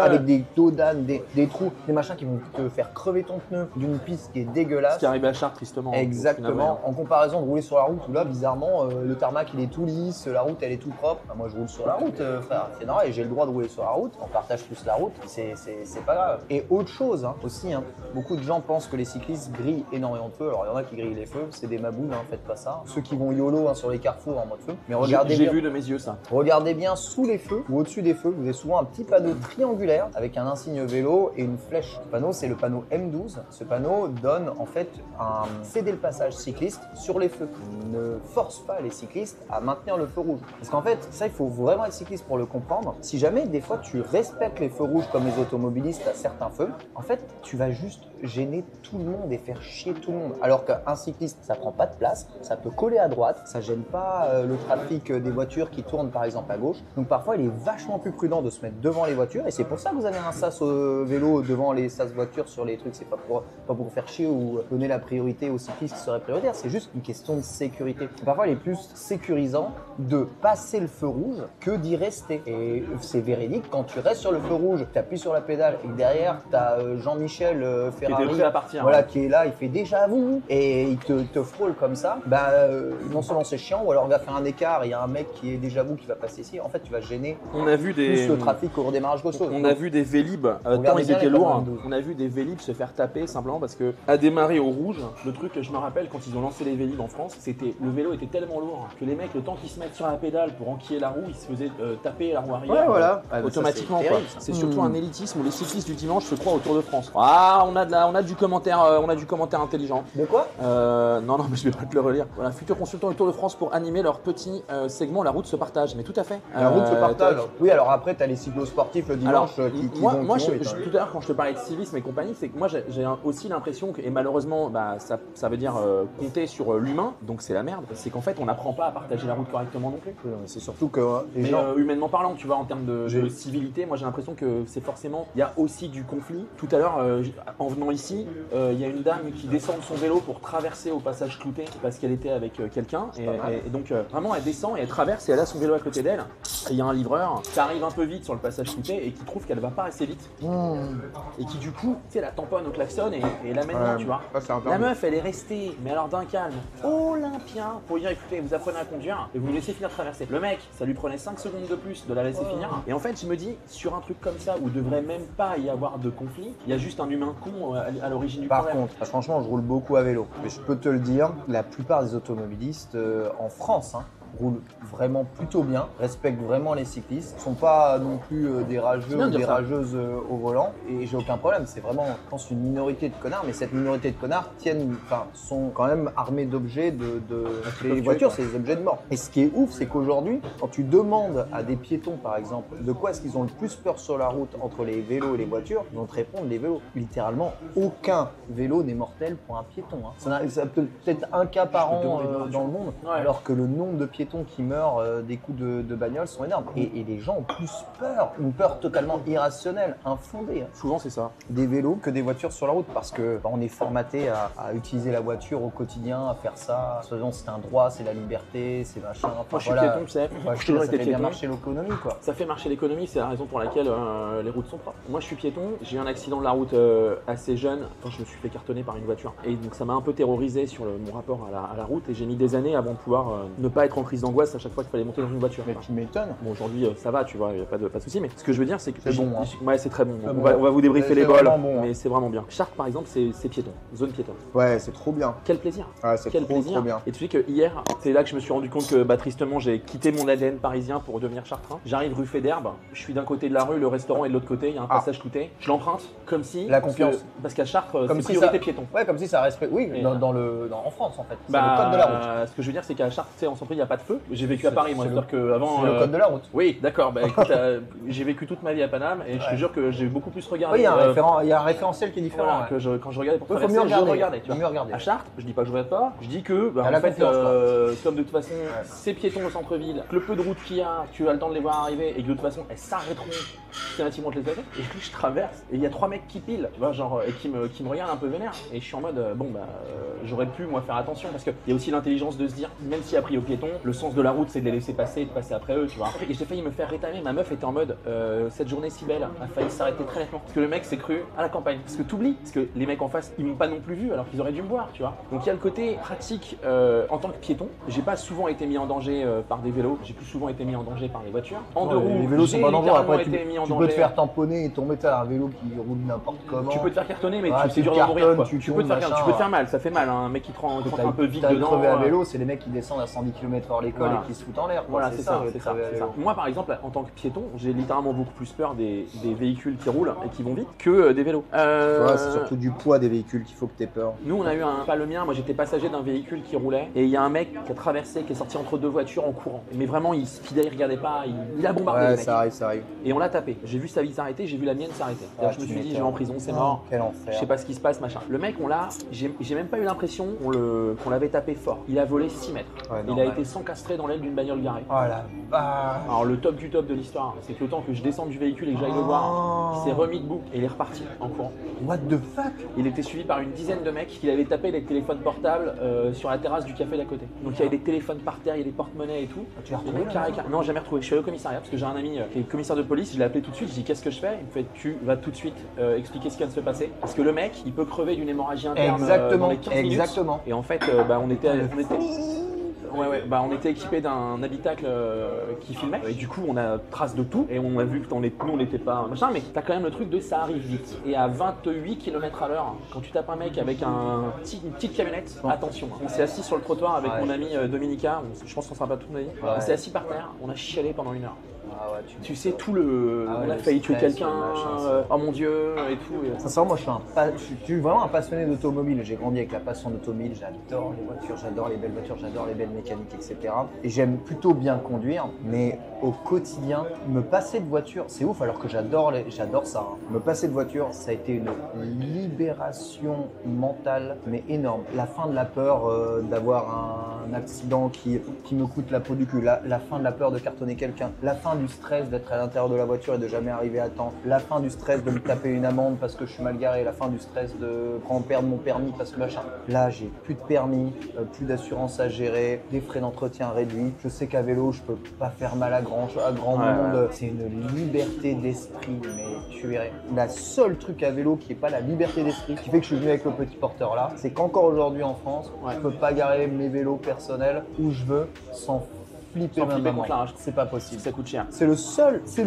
avec des dos d'âne, des trous, des machins qui vont te faire crever ton pneu d'une piste qui est dégueulasse. Ce qui arrive à Chartres tristement. Exactement. En comparaison de rouler sur la route où là bizarrement le tarmac il est tout lisse, la route elle est tout propre. Bah, moi je roule sur la route frère, c'est normal et j'ai le droit de rouler sur la route. On partage plus la route, c'est pas grave. Et autre chose aussi, beaucoup de gens pensent que les cyclistes grillent énormément de feu. Alors il y en a qui grillent les feux, c'est des maboules, faites pas ça. Ceux qui vont YOLO sur les carrefours en mode feu. Mais regardez j'ai vu de mes yeux ça. Regardez bien sous les feux ou au-dessus des feux, vous avez souvent un petit panneau triangulaire avec un insigne vélo et une flèche. Le panneau c'est le panneau M12. Ce panneau donne en fait céder le passage cycliste sur les feux. Ne force pas les cyclistes à maintenir le feu rouge. Parce qu'en fait, ça il faut vraiment être cycliste pour le comprendre. Si jamais des fois tu respectes les feux rouges comme les automobilistes à certains feux, en fait tu vas juste gêner tout le monde et faire chier tout le monde. Alors qu'un cycliste, ça prend pas de place, ça peut coller à droite, ça gêne pas le trafic des voitures qui tournent par exemple à gauche. Donc parfois il est vachement plus prudent de se mettre devant les voitures et c'est pour ça que vous avez un sas vélo devant les sas voitures sur les trucs. C'est pas pour faire chier ou donner la priorité aux cyclistes qui seraient prioritaires, c'est juste une question de sécurité. Parfois il est plus sécurisant de passer le feu rouge que d'y rester. Et c'est véridique, quand tu restes sur le feu rouge, tu appuies sur la pédale et que derrière tu as Jean-Michel Ferrari qui est là, il fait déjà vous et il te frôle comme ça, non seulement c'est chiant ou alors il va faire un écart et il y a un mec qui est déjà vous qui va passer ici, en fait tu vas gêner plus le trafic au redémarrage qu'autre chose. On a vu des Vélib, tant ils étaient lourds, on a vu des Vélib se faire taper simplement parce que à démarrer au rouge, le truc que je me rappelle quand ils ont lancé les Vélib en France, c'était le vélo était tellement lourd que les mecs le temps qu'ils se mettent sur la pédale pour enquiller la roue, ils se faisaient taper la roue arrière automatiquement. C'est surtout un élitisme où les cyclistes du dimanche se croient au Tour de France. On a du commentaire intelligent. De quoi Non, mais je vais pas te le relire. Voilà, futurs consultants du Tour de France pour animer leur petit segment La route se partage. Mais tout à fait. La route se partage. Oui, alors après, tu as les cyclosportifs le dimanche tout à l'heure, quand je te parlais de civisme et compagnie, c'est que moi j'ai aussi l'impression que, et malheureusement, ça veut dire compter sur l'humain, donc c'est la merde. C'est qu'en fait, on n'apprend pas à partager la route correctement non plus. C'est surtout que les gens. Humainement parlant, tu vois, en termes de civilité, moi j'ai l'impression que c'est forcément. Il y a aussi du conflit. Tout à l'heure, en venant ici, il y a une dame qui descend de son vélo pour traverser au passage Clouté parce qu'elle était avec quelqu'un. Et donc, vraiment, elle descend et elle traverse et elle a son vélo à côté d'elle. Et il y a un livreur qui arrive un peu vite sur le passage Clouté et qui trouve qu'elle va pas assez vite. Et qui, du coup, tu sais, la tamponne au klaxon et l'amène-moi, tu vois. La meuf, elle est restée, mais alors d'un calme olympien pour dire écoutez, vous apprenez à conduire et vous me laissez finir de traverser. Le mec, ça lui prenait 5 secondes de plus de la laisser finir. Et en fait, je me dis, sur un truc comme ça où devrait même pas y avoir de conflit, il y a juste un humain con à l'origine du problème. Par contre, franchement, je roule beaucoup à vélo. Mais je peux te le dire, la plupart des automobilistes en France, roulent vraiment plutôt bien, respectent vraiment les cyclistes, sont pas non plus des rageux ou des rageuses au volant, et j'ai aucun problème. C'est vraiment, je pense, une minorité de connards, mais cette minorité de connards sont quand même armés d'objets les voitures, c'est des objets de mort. Et ce qui est ouf, c'est qu'aujourd'hui, quand tu demandes à des piétons, par exemple, de quoi est-ce qu'ils ont le plus peur sur la route entre les vélos et les voitures, ils vont te répondre les vélos. Littéralement, aucun vélo n'est mortel pour un piéton. Ça peut peut-être un cas par an dans le monde, alors que le nombre de piétons qui meurent des coups de bagnole sont énormes. Et les gens ont plus peur, une peur totalement irrationnelle, infondée. Souvent c'est ça. Des vélos que des voitures sur la route, parce que on est formaté à utiliser la voiture au quotidien, à faire ça. Souvent c'est un droit, c'est la liberté, c'est machin. Moi je suis piéton, tu sais. Ça fait bien marcher l'économie, quoi. Ça fait marcher l'économie, c'est la raison pour laquelle les routes sont propres. Moi je suis piéton, j'ai eu un accident de la route assez jeune quand je me suis fait cartonner par une voiture. Et donc ça m'a un peu terrorisé sur mon rapport à la route, et j'ai mis des années avant de pouvoir ne pas être en crise d'angoisse à chaque fois qu'il fallait monter dans une voiture. Mais tu m'étonnes. Bon, aujourd'hui ça va, tu vois, il n'y a pas de souci. Mais ce que je veux dire, c'est que c'est bon. Ouais, c'est très bon. On va vous débriefer les bols, mais c'est vraiment bien. Chartres par exemple, c'est piéton, zone piétonne. Ouais, c'est trop bien. Quel plaisir. C'est trop bien. Et tu sais que hier, c'est là que je me suis rendu compte que tristement, j'ai quitté mon ADN parisien pour devenir chartrain. J'arrive rue Faidherbe, je suis d'un côté de la rue, le restaurant est de l'autre côté, il y a un passage clouté. Je l'emprunte comme si la confiance. Parce qu'à Chartres, c'est priorité piéton. Ouais, comme si ça respecte. Oui, en France en fait. C'est le code de la route. Ce que je veux dire, c'est qu'à Chartres, tu sais, en centre-ville, il n'y a pas de feu. J'ai vécu à Paris, moi, c'est-à-dire qu'avant. C'est le code de la route. Oui, d'accord. Bah écoute, j'ai vécu toute ma vie à Paname et je te jure que j'ai beaucoup plus regardé. Oui, il y a un référentiel qui est différent. Voilà, quand je regardais pour traverser, je regardais. Tu vois. À Chartres, je dis pas que je regarde pas, je dis que en fait, comme de toute façon, ces piétons au centre-ville, que le peu de route qu'il y a, tu as le temps de les voir arriver et que de toute façon, elles s'arrêteront systématiquement de les arrêter. Et puis je traverse et il y a 3 mecs qui pilent, tu vois, genre, et qui me regardent un peu vénère. Et je suis en mode, j'aurais pu moi faire attention parce qu'il y a aussi l'intelligence de se dire, même s'il y a pris aux piétons, le sens de la route c'est de les laisser passer et de passer après eux, tu vois. Et j'ai failli me faire rétamer. Ma meuf était en mode, cette journée si belle a failli s'arrêter très nettement. Parce que le mec s'est cru à la campagne. Parce que t'oublies, parce que les mecs en face, ils m'ont pas non plus vu alors qu'ils auraient dû me voir, tu vois. Donc il y a le côté pratique en tant que piéton. J'ai pas souvent été mis en danger par des vélos, j'ai plus souvent été mis en danger par les voitures. En deux roues, les vélos sont pas dangereux. Après, tu peux te faire tamponner tamponner et tomber à un vélo qui roule n'importe comment. Tu peux te faire cartonner, mais c'est dur d'en mourir. Tu peux te faire mal, ça fait mal. Un mec qui te rend un peu vite dedans. Crever à vélo, c'est les mecs qui descendent à 110 km/h l'école et qui se foutent en l'air. Voilà, c'est ça. Moi, par exemple, en tant que piéton, j'ai littéralement beaucoup plus peur des véhicules qui roulent et qui vont vite que des vélos. C'est surtout du poids des véhicules qu'il faut que t'aies peur. Nous, on a eu pas le mien, moi j'étais passager d'un véhicule qui roulait et il y a un mec qui a traversé, qui est sorti entre deux voitures en courant. Mais vraiment, il speedait, il regardait pas, il a bombardé les mecs. Ça arrive. Et on l'a tapé. J'ai vu sa vie s'arrêter, j'ai vu la mienne s'arrêter. Je me suis dit, je vais en prison, c'est mort. Quel enfer. Je sais pas ce qui se passe, machin. Le mec, j'ai même pas eu l'impression qu'on l'avait tapé fort. Il a volé 6 mètres. Il a été s'encastrer dans l'aile d'une bagnole garée. Oh la vache. Alors le top du top de l'histoire, c'est que le temps que je descende du véhicule et que j'aille le voir, il s'est remis debout et il est reparti en courant. What the fuck? Il était suivi par une dizaine de mecs qui avaient tapé les téléphones portables sur la terrasse du café d'à côté. Donc il y avait des téléphones par terre, il y a des porte-monnaies et tout. Tu l'as retrouvé? Non, jamais retrouvé. Je suis allé au commissariat parce que j'ai un ami qui est commissaire de police. Je l'ai appelé tout de suite. Je dis qu'est-ce que je fais? Il me fait tu vas tout de suite expliquer ce qui vient de se passer parce que le mec il peut crever d'une hémorragie interne dans les 15 minutes. Exactement. Et en fait on était équipé d'un habitacle qui filmait et du coup on a trace de tout et on a vu que nous on n'était pas machin, mais t'as quand même le truc de ça arrive vite et à 28 km/h quand tu tapes un mec avec une petite camionnette, attention. On s'est assis sur le trottoir avec mon ami Dominica, je pense qu'on sera pas toute ma vie. On s'est assis par terre, on a chialé pendant 1 heure. Tu sais tout on a failli tuer quelqu'un, oh mon dieu et tout. Sincèrement, moi je suis vraiment un passionné d'automobile. J'ai grandi avec la passion d'automobile, j'adore les voitures, j'adore les belles voitures, j'adore les belles mécaniques, etc. Et j'aime plutôt bien conduire, mais au quotidien, me passer de voiture, c'est ouf alors que j'adore ça. Me passer de voiture, ça a été une libération mentale, mais énorme. La fin de la peur d'avoir un accident qui me coûte la peau du cul, la fin de la peur de cartonner quelqu'un, la fin du stress d'être à l'intérieur de la voiture et de jamais arriver à temps, la fin du stress de me taper une amende parce que je suis mal garé, la fin du stress de perdre mon permis parce que machin. Là, j'ai plus de permis, plus d'assurance à gérer, des frais d'entretien réduits. Je sais qu'à vélo, je peux pas faire mal à grand monde. C'est une liberté d'esprit, mais tu verrais. La seule truc à vélo qui est pas la liberté d'esprit, qui fait que je suis venu avec le petit porteur là, c'est qu'encore aujourd'hui en France, je peux pas garer mes vélos personnels où je veux sans flipper ma maman. C'est pas possible. Ça coûte cher. C'est le seul défaut.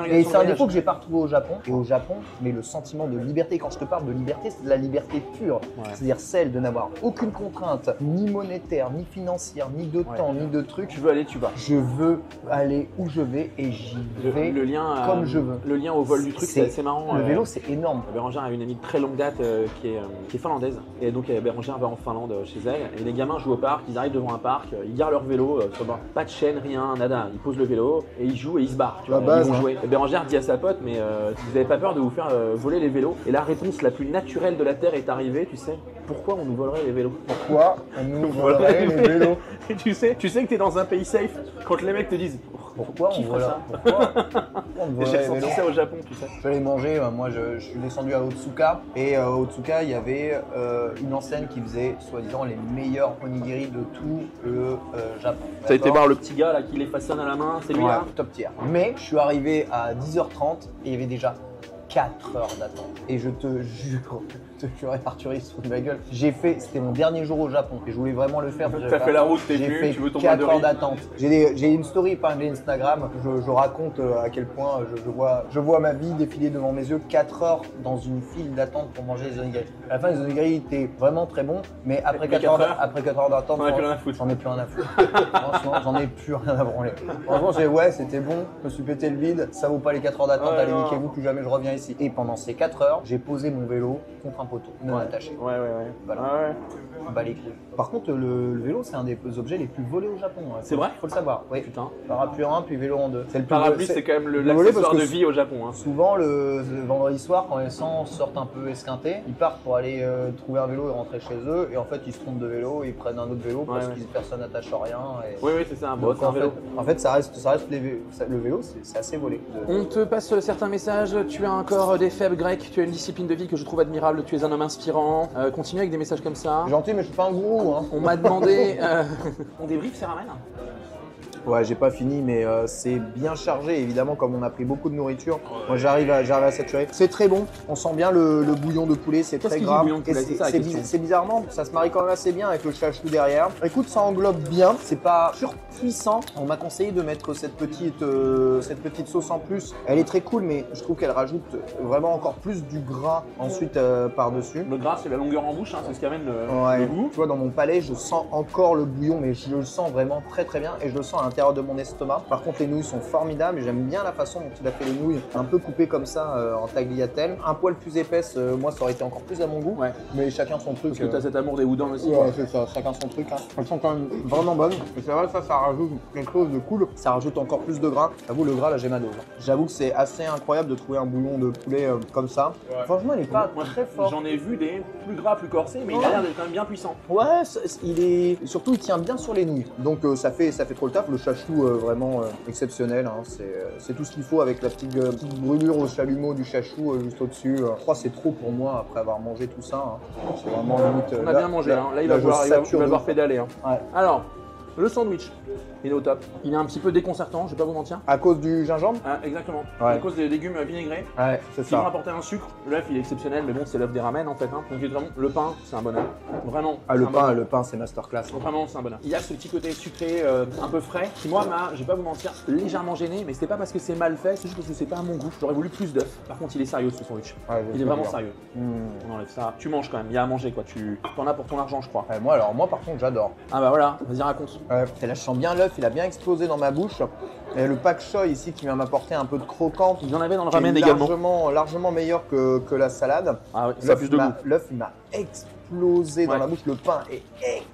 Et c'est un défaut que j'ai pas retrouvé au Japon. Et au Japon, mais le sentiment de liberté, quand je te parle de liberté, c'est de la liberté pure. C'est-à-dire celle de n'avoir aucune contrainte, ni monétaire, ni financière, ni de temps, ni de trucs. Tu veux aller, tu vas. Je veux aller où je vais et j'y vais comme je veux. Le lien au vol du truc, c'est assez marrant. Le vélo, c'est énorme. Bérangère a une amie de très longue date qui est finlandaise. Et donc Bérangère va en Finlande chez elle. Et les gamins jouent au parc, ils arrivent devant un parc, ils garent leur vélo, pas de chaîne, rien, nada. Ils posent le vélo et ils jouent et ils se barrent. Tu vois, ils vont jouer. Et Bérangère dit à sa pote, mais vous n'avez pas peur de vous faire voler les vélos? Et la réponse la plus naturelle de la Terre est arrivée, tu sais. Pourquoi on nous volerait les vélos? Pourquoi on nous volerait les vélos? Et tu sais que t'es dans un pays safe quand les mecs te disent pourquoi on volerait ça? J'ai senti ça au Japon, tu sais. Je suis allé manger, moi je suis descendu à Otsuka et à Otsuka il y avait une enseigne qui faisait soi-disant les meilleurs onigiri de tout le Japon. Ça a été voir le petit gars là qui les façonne à la main, c'est lui là? Top tier. Mais je suis arrivé à 10h30 et il y avait déjà 4 heures d'attente. Et je te jure, Arthur, il se fout de ma gueule. C'était mon dernier jour au Japon et je voulais vraiment le faire. T'as fait la route, t'es venu, tu veux tomber de 4 heures d'attente. J'ai une story épinglée Instagram, je raconte à quel point je vois ma vie défiler devant mes yeux. 4 heures dans une file d'attente pour manger les onigiri. À la fin, les onigiri étaient vraiment très bons, mais après 4 heures d'attente, j'en ai plus rien à foutre. J'en ai plus rien à foutre. Franchement, j'en ai plus rien à branler. Franchement, c'était bon, je me suis pété le bide, ça vaut pas les 4 heures d'attente, allez niquez-vous, plus jamais je reviens ici. Et pendant ces 4 heures, j'ai posé mon vélo contre un poteau, non attaché. Voilà. Bah les couilles. Par contre, le vélo, c'est un des objets les plus volés au Japon. C'est vrai? Faut le savoir. Oui. Putain. Parapluie en 1, puis vélo en 2. Le parapluie, c'est quand même l'accessoire de vie au Japon. Souvent, le vendredi soir, quand les gens sortent un peu esquintés, ils partent pour aller trouver un vélo et rentrer chez eux. Et en fait, ils se trompent de vélo, ils prennent un autre vélo parce que personne n'attache rien. Oui, c'est ça. Bon, c'est un vélo. En fait, ça reste le vélo, c'est assez volé. On te passe certains messages. Tu as encore des faibles grecs, tu as une discipline de vie que je trouve admirable, tu es un homme inspirant. Continue avec des messages comme ça. Gentil, mais je suis pas un gourou. Hein. On m'a demandé. On débriefe ces ramen? Ouais, j'ai pas fini, mais c'est bien chargé, évidemment, comme on a pris beaucoup de nourriture. Moi, j'arrive à saturer. C'est très bon, on sent bien le bouillon de poulet, c'est très gras. C'est bizarrement, ça se marie quand même assez bien avec le chachou derrière. Écoute, ça englobe bien, c'est pas surpuissant. On m'a conseillé de mettre cette petite sauce en plus. Elle est très cool, mais je trouve qu'elle rajoute vraiment encore plus du gras ensuite par-dessus. Le gras, c'est la longueur en bouche, c'est ce qui amène le goût. Tu vois, dans mon palais, je sens encore le bouillon, mais je le sens vraiment très très bien et je le sens à l'intérieur de mon estomac. Par contre, les nouilles sont formidables et j'aime bien la façon dont il a fait les nouilles, un peu coupées comme ça en tagliatelle. Un poil plus épaisse, moi ça aurait été encore plus à mon goût, mais chacun son truc. Parce que tu as cet amour des houdins aussi. Ouais, c'est ça, chacun son truc. Elles sont quand même vraiment bonnes. Et c'est vrai, ça rajoute quelque chose de cool. Ça rajoute encore plus de gras. J'avoue, le gras, là j'ai ma dose. J'avoue que c'est assez incroyable de trouver un bouillon de poulet comme ça. Franchement, il est pas très fort. J'en ai vu des plus gras, plus corsés, mais il a l'air d'être quand même bien puissant. Ouais, surtout il tient bien sur les nouilles. Donc ça fait trop le taf. Le chachou vraiment exceptionnel. Hein. C'est tout ce qu'il faut avec la petite brûlure au chalumeau du chachou juste au-dessus. Je crois que c'est trop pour moi après avoir mangé tout ça. Hein. C'est vraiment limite. On a bien mangé. Là, il va devoir pédaler. Hein. Ouais. Alors, le sandwich. Il est au top. Il est un petit peu déconcertant, je vais pas vous mentir. À cause du gingembre? Exactement. À cause des légumes vinaigrés. Ouais, c'est ça. Ils vont apporter un sucre. L'œuf, il est exceptionnel, mais bon, c'est l'œuf des ramen en fait. Hein. Donc, vraiment, le pain, c'est un bonheur. Vraiment. Le pain, c'est masterclass. Vraiment, c'est un bonheur. Il y a ce petit côté sucré, un peu frais, qui moi, je vais pas vous mentir, légèrement gêné, mais c'était pas parce que c'est mal fait, c'est juste parce que c'est pas à mon goût. J'aurais voulu plus d'œuf. Par contre, il est sérieux ce sandwich. Il est vraiment sérieux. On enlève ça. Tu manges quand même, il y a à manger quoi. Tu en as pour ton argent, je crois. Moi par contre, j'adore. Ah bah voilà, vas-y, raconte. Et là, je sens bien l'œuf, il a bien explosé dans ma bouche. Et le pak choi ici qui vient m'apporter un peu de croquant. Il y en avait dans le qui est ramen également. largement meilleur que la salade. Ah oui, ça a plus de goût. L'œuf, il m'a explosé dans la bouche. Le pain est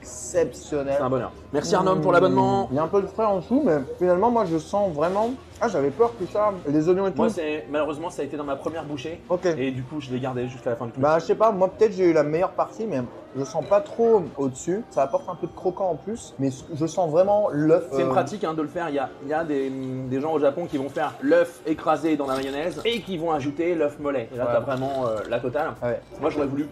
exceptionnel. C'est un bonheur. Merci Arnom pour l'abonnement. Il y a un peu de frais en dessous, mais finalement, moi, je sens vraiment. Ah, j'avais peur que ça, les oignons et tout. Moi, malheureusement, ça a été dans ma première bouchée. Ok. Et du coup, je l'ai gardé jusqu'à la fin du truc. Bah, je sais pas, moi, peut-être j'ai eu la meilleure partie, mais je sens pas trop au-dessus. Ça apporte un peu de croquant en plus, mais je sens vraiment l'œuf. C'est une pratique de le faire. Il y a des gens au Japon qui vont faire l'œuf écrasé dans la mayonnaise et qui vont ajouter l'œuf mollet. Et là, t'as vraiment la totale. Ouais. Moi, j'aurais voulu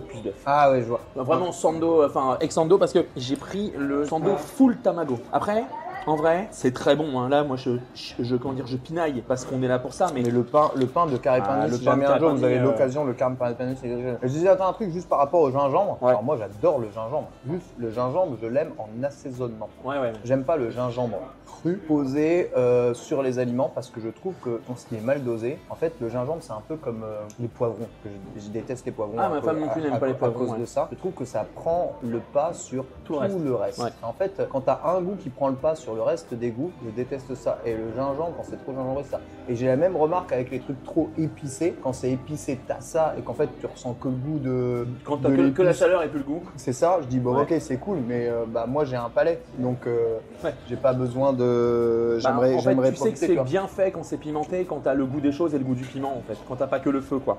plus d'œuf. Ah ouais, je vois. Vraiment sando, enfin ex-sando parce que j'ai pris le sando full tamago. Après, en vrai, c'est très bon. Hein. Là, moi, je pinaille parce qu'on est là pour ça. Mais le pain de Carré Pain de Mie, si jamais un jour vous avez l'occasion, le Carré Pain de Mie, c'est quelque chose. Je disais, attends, un truc juste par rapport au gingembre. Ouais. Alors moi, j'adore le gingembre. Juste le gingembre, je l'aime en assaisonnement. Ouais. J'aime pas le gingembre cru posé sur les aliments parce que je trouve que ce qui est mal dosé, en fait, le gingembre, c'est un peu comme les poivrons. Je déteste les poivrons. Ah, ma femme non plus n'aime pas les poivrons. À cause de ça, je trouve que ça prend le pas sur tout le reste. Ouais. En fait, quand tu as un goût qui prend le pas sur le reste des goûts, je déteste ça. Et le gingembre, quand c'est trop gingembré, c'est ça. Et j'ai la même remarque avec les trucs trop épicés. Quand c'est épicé, t'as ça. Et qu'en fait, tu ressens que le goût de. Quand t'as que la chaleur et plus le goût. C'est ça. Je dis, bon, Ouais. ok, c'est cool. Mais moi, j'ai un palais. Donc, Ouais. j'ai pas besoin de. En fait, J'aimerais tu sais que c'est bien fait quand c'est pimenté, quand t'as le goût des choses et le goût du piment en fait. Quand t'as pas que le feu quoi.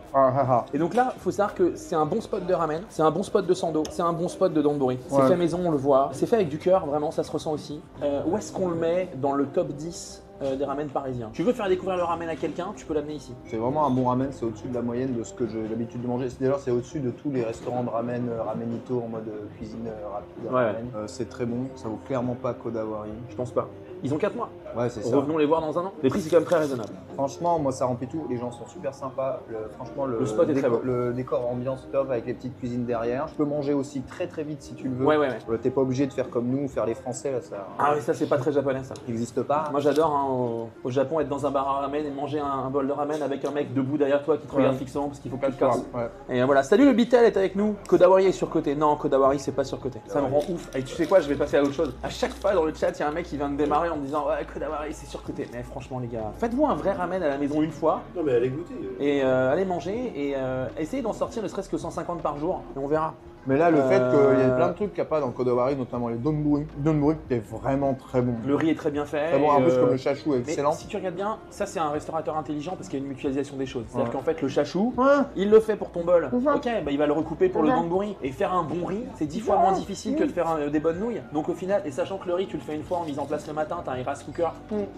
Et donc là, faut savoir que c'est un bon spot de ramen, c'est un bon spot de sando, c'est un bon spot de donburi. C'est Ouais. fait maison, on le voit. C'est fait avec du cœur, vraiment, ça se ressent aussi. Où est-ce qu'on le met dans le top 10 des ramen parisiens? Tu veux faire découvrir le ramen à quelqu'un, tu peux l'amener ici. C'est vraiment un bon ramen, c'est au-dessus de la moyenne de ce que j'ai l'habitude de manger. D'ailleurs, c'est au-dessus de tous les restaurants de ramen, ramenito en mode cuisine rapide. Ouais. Ramen. C'est très bon, ça vaut clairement pas Kodawari. Je pense pas. Ils ont 4 mois. Ouais, c'est ça. Revenons les voir dans un an. Les prix, c'est quand même très raisonnable. Franchement, moi ça remplit tout. Les gens sont super sympas. Franchement, Le spot est très beau. Le décor ambiance top avec les petites cuisines derrière. Tu peux manger aussi très très vite si tu le veux. Ouais. T'es pas obligé de faire comme nous, faire les Français là, ça Ah oui, ça c'est pas très japonais ça. n'existe pas. Moi j'adore au Japon être dans un bar à ramen et manger un bol de ramen avec un mec debout derrière toi qui te regarde fixement parce qu'il faut que tu te casses. Ouais. Et voilà, salut le Bitel est avec nous. Kodawari est surcoté. Non, Kodawari c'est pas surcoté. Ça me rend ouf. Et tu sais quoi, je vais passer à autre chose. À chaque fois dans le chat, il y a un mec qui vient de démarrer en me disant ouais, Kodawari c'est surcoté. Mais franchement les gars, faites-vous un vrai ramen à la maison une fois Non, mais allez goûter. et allez manger et essayez d'en sortir ne serait-ce que 150 par jour et on verra. Mais là, le fait qu'il y a plein de trucs qu'il n'y a pas dans le Kodawari, notamment les donburi. Donburi qui est vraiment très bon. Le riz est très bien fait. Très bon, en et, plus comme le chachou est mais excellent. si tu regardes bien, ça c'est un restaurateur intelligent parce qu'il y a une mutualisation des choses. C'est-à-dire Ouais. qu'en fait le chachou, Ouais. il le fait pour ton bol. C'est ça. Ok, bah il va le recouper pour le C'est ça. donburi. Et faire un bon riz, c'est 10 fois moins difficile que de faire des bonnes nouilles. Donc au final, et sachant que le riz tu le fais une fois en mise en place le matin, t'as un rice cooker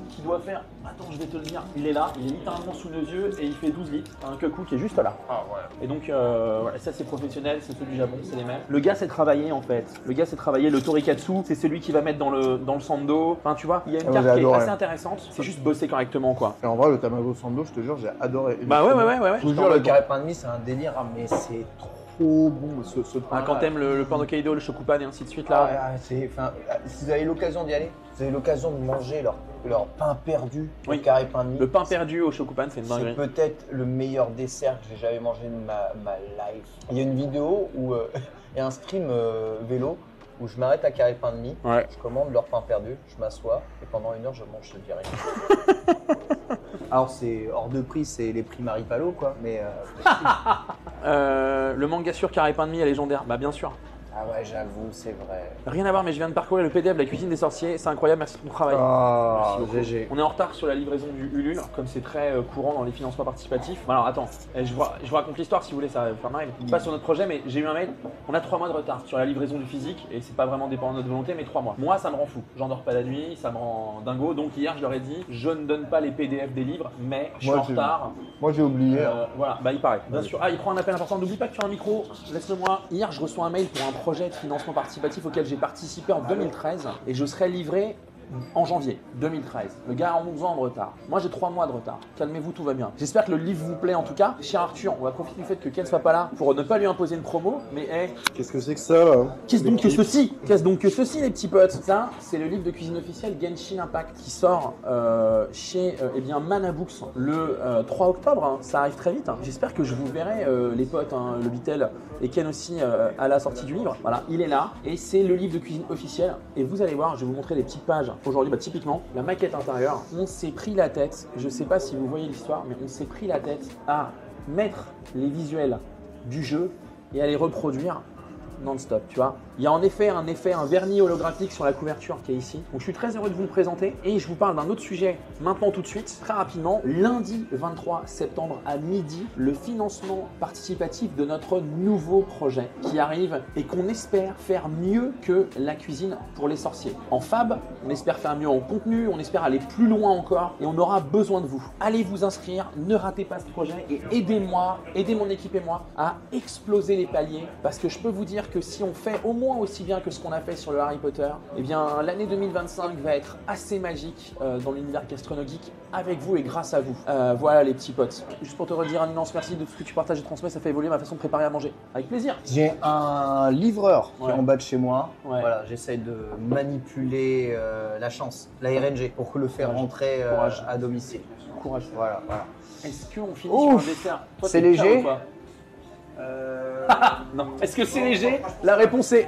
qui doit faire, attends je vais te le dire, il est là, il est littéralement sous nos yeux et il fait 12 litres. T'as un koku qui est juste là. Ah ouais. Et donc voilà, ça c'est professionnel, c'est ceux du Japon, c'est les mêmes. Le gars s'est travaillé en fait. Le gars s'est travaillé, le torikatsu, c'est celui qui va mettre dans le sando. Enfin tu vois, il y a une Ah, carte j'ai qui est adoré. assez intéressante. C'est juste bosser correctement quoi. Et en vrai, le tamago sando, je te jure, j'ai adoré. Bah ouais. Je vous jure, le carré pain de mie, c'est un délire, mais c'est trop bon ce pain. Ah, quand t'aimes le pain d'Hokkaido, le shokupan et ainsi de suite Ah, là. si vous avez l'occasion d'y aller, vous avez l'occasion de manger leur pain perdu Oui. au carré pain de mie. Le pain perdu au shokupan, c'est une C'est dinguerie. peut-être le meilleur dessert que j'ai jamais mangé de ma life. Il y a une vidéo où il y a un stream vélo où je m'arrête à Carré Pain de Mie, Ouais. je commande leur pain perdu, je m'assois et pendant 1 heure je mange ce direct. Alors c'est hors de prix, c'est les prix Maripalo quoi, mais Le manga sur carré pain de mie est légendaire. Bah bien sûr. ah ouais j'avoue c'est vrai. Rien à voir, mais je viens de parcourir le PDF de la cuisine des sorciers. C'est incroyable, merci pour ton travail. Ah Merci beaucoup. GG. On est en retard sur la livraison du Ulule, comme c'est très courant dans les financements participatifs. Alors attends, je vous raconte l'histoire si vous voulez, ça va vous faire marrer. Pas sur notre projet, mais j'ai eu un mail. On a 3 mois de retard sur la livraison du physique et c'est pas vraiment dépendant de notre volonté, mais 3 mois. Moi, ça me rend fou. J'en dors pas la nuit, ça me rend dingo. Donc hier, je leur ai dit, je ne donne pas les PDF des livres, mais je suis Moi, en retard. Moi j'ai oublié. Voilà, bah il paraît. Bien sûr. Ah, il prend un appel important. N'oublie pas que tu as un micro. Laisse-le-moi. Hier, je reçois un mail pour un projet de financement participatif auquel j'ai participé en 2013 et je serai livré en janvier 2013. Le gars a 11 ans de retard. Moi, j'ai 3 mois de retard. Calmez-vous, tout va bien. J'espère que le livre vous plaît en tout cas. Cher Arthur, on va profiter du fait que Ken soit pas là pour ne pas lui imposer une promo. Mais Qu'est-ce que c'est que ça là? qu'est-ce donc que ceci? Qu'est-ce donc que ceci, les petits potes? Ça, c'est le livre de cuisine officiel Genshin Impact qui sort chez eh bien Mana Books le 3 octobre. Hein. Ça arrive très vite. Hein. J'espère que je vous verrai, les potes, hein, le Bitel et Ken aussi à la sortie du livre. Voilà, il est là et c'est le livre de cuisine officiel. Et vous allez voir, je vais vous montrer les petites pages Aujourd'hui, bah, typiquement, la maquette intérieure, on s'est pris la tête, je sais pas si vous voyez l'histoire, mais on s'est pris la tête à mettre les visuels du jeu et à les reproduire non-stop, tu vois. Il y a en effet un vernis holographique sur la couverture qui est ici. Donc je suis très heureux de vous le présenter et je vous parle d'un autre sujet maintenant tout de suite, très rapidement. Lundi 23 septembre à midi, le financement participatif de notre nouveau projet qui arrive et qu'on espère faire mieux que la cuisine pour les sorciers. En fab, on espère faire mieux en contenu, on espère aller plus loin encore et on aura besoin de vous. Allez vous inscrire, ne ratez pas ce projet et aidez-moi, aidez mon équipe et moi à exploser les paliers parce que je peux vous dire que si on fait au moins aussi bien que ce qu'on a fait sur le Harry Potter, eh bien l'année 2025 va être assez magique dans l'univers gastronomique avec vous et grâce à vous. Voilà les petits potes. Juste pour te redire un immense merci de tout ce que tu partages et transmets, ça fait évoluer ma façon de préparer à manger. Avec plaisir. J'ai un livreur qui est Ouais. en bas de chez moi. Ouais. Voilà, j'essaye de manipuler la chance, la RNG, pour le faire Courage. rentrer Courage. à domicile. Courage. Voilà. Est-ce qu'on finit Ouf. sur un dessert? Toi, C'est t'es léger. prêt ou pas Non. Est-ce que c'est léger? La réponse est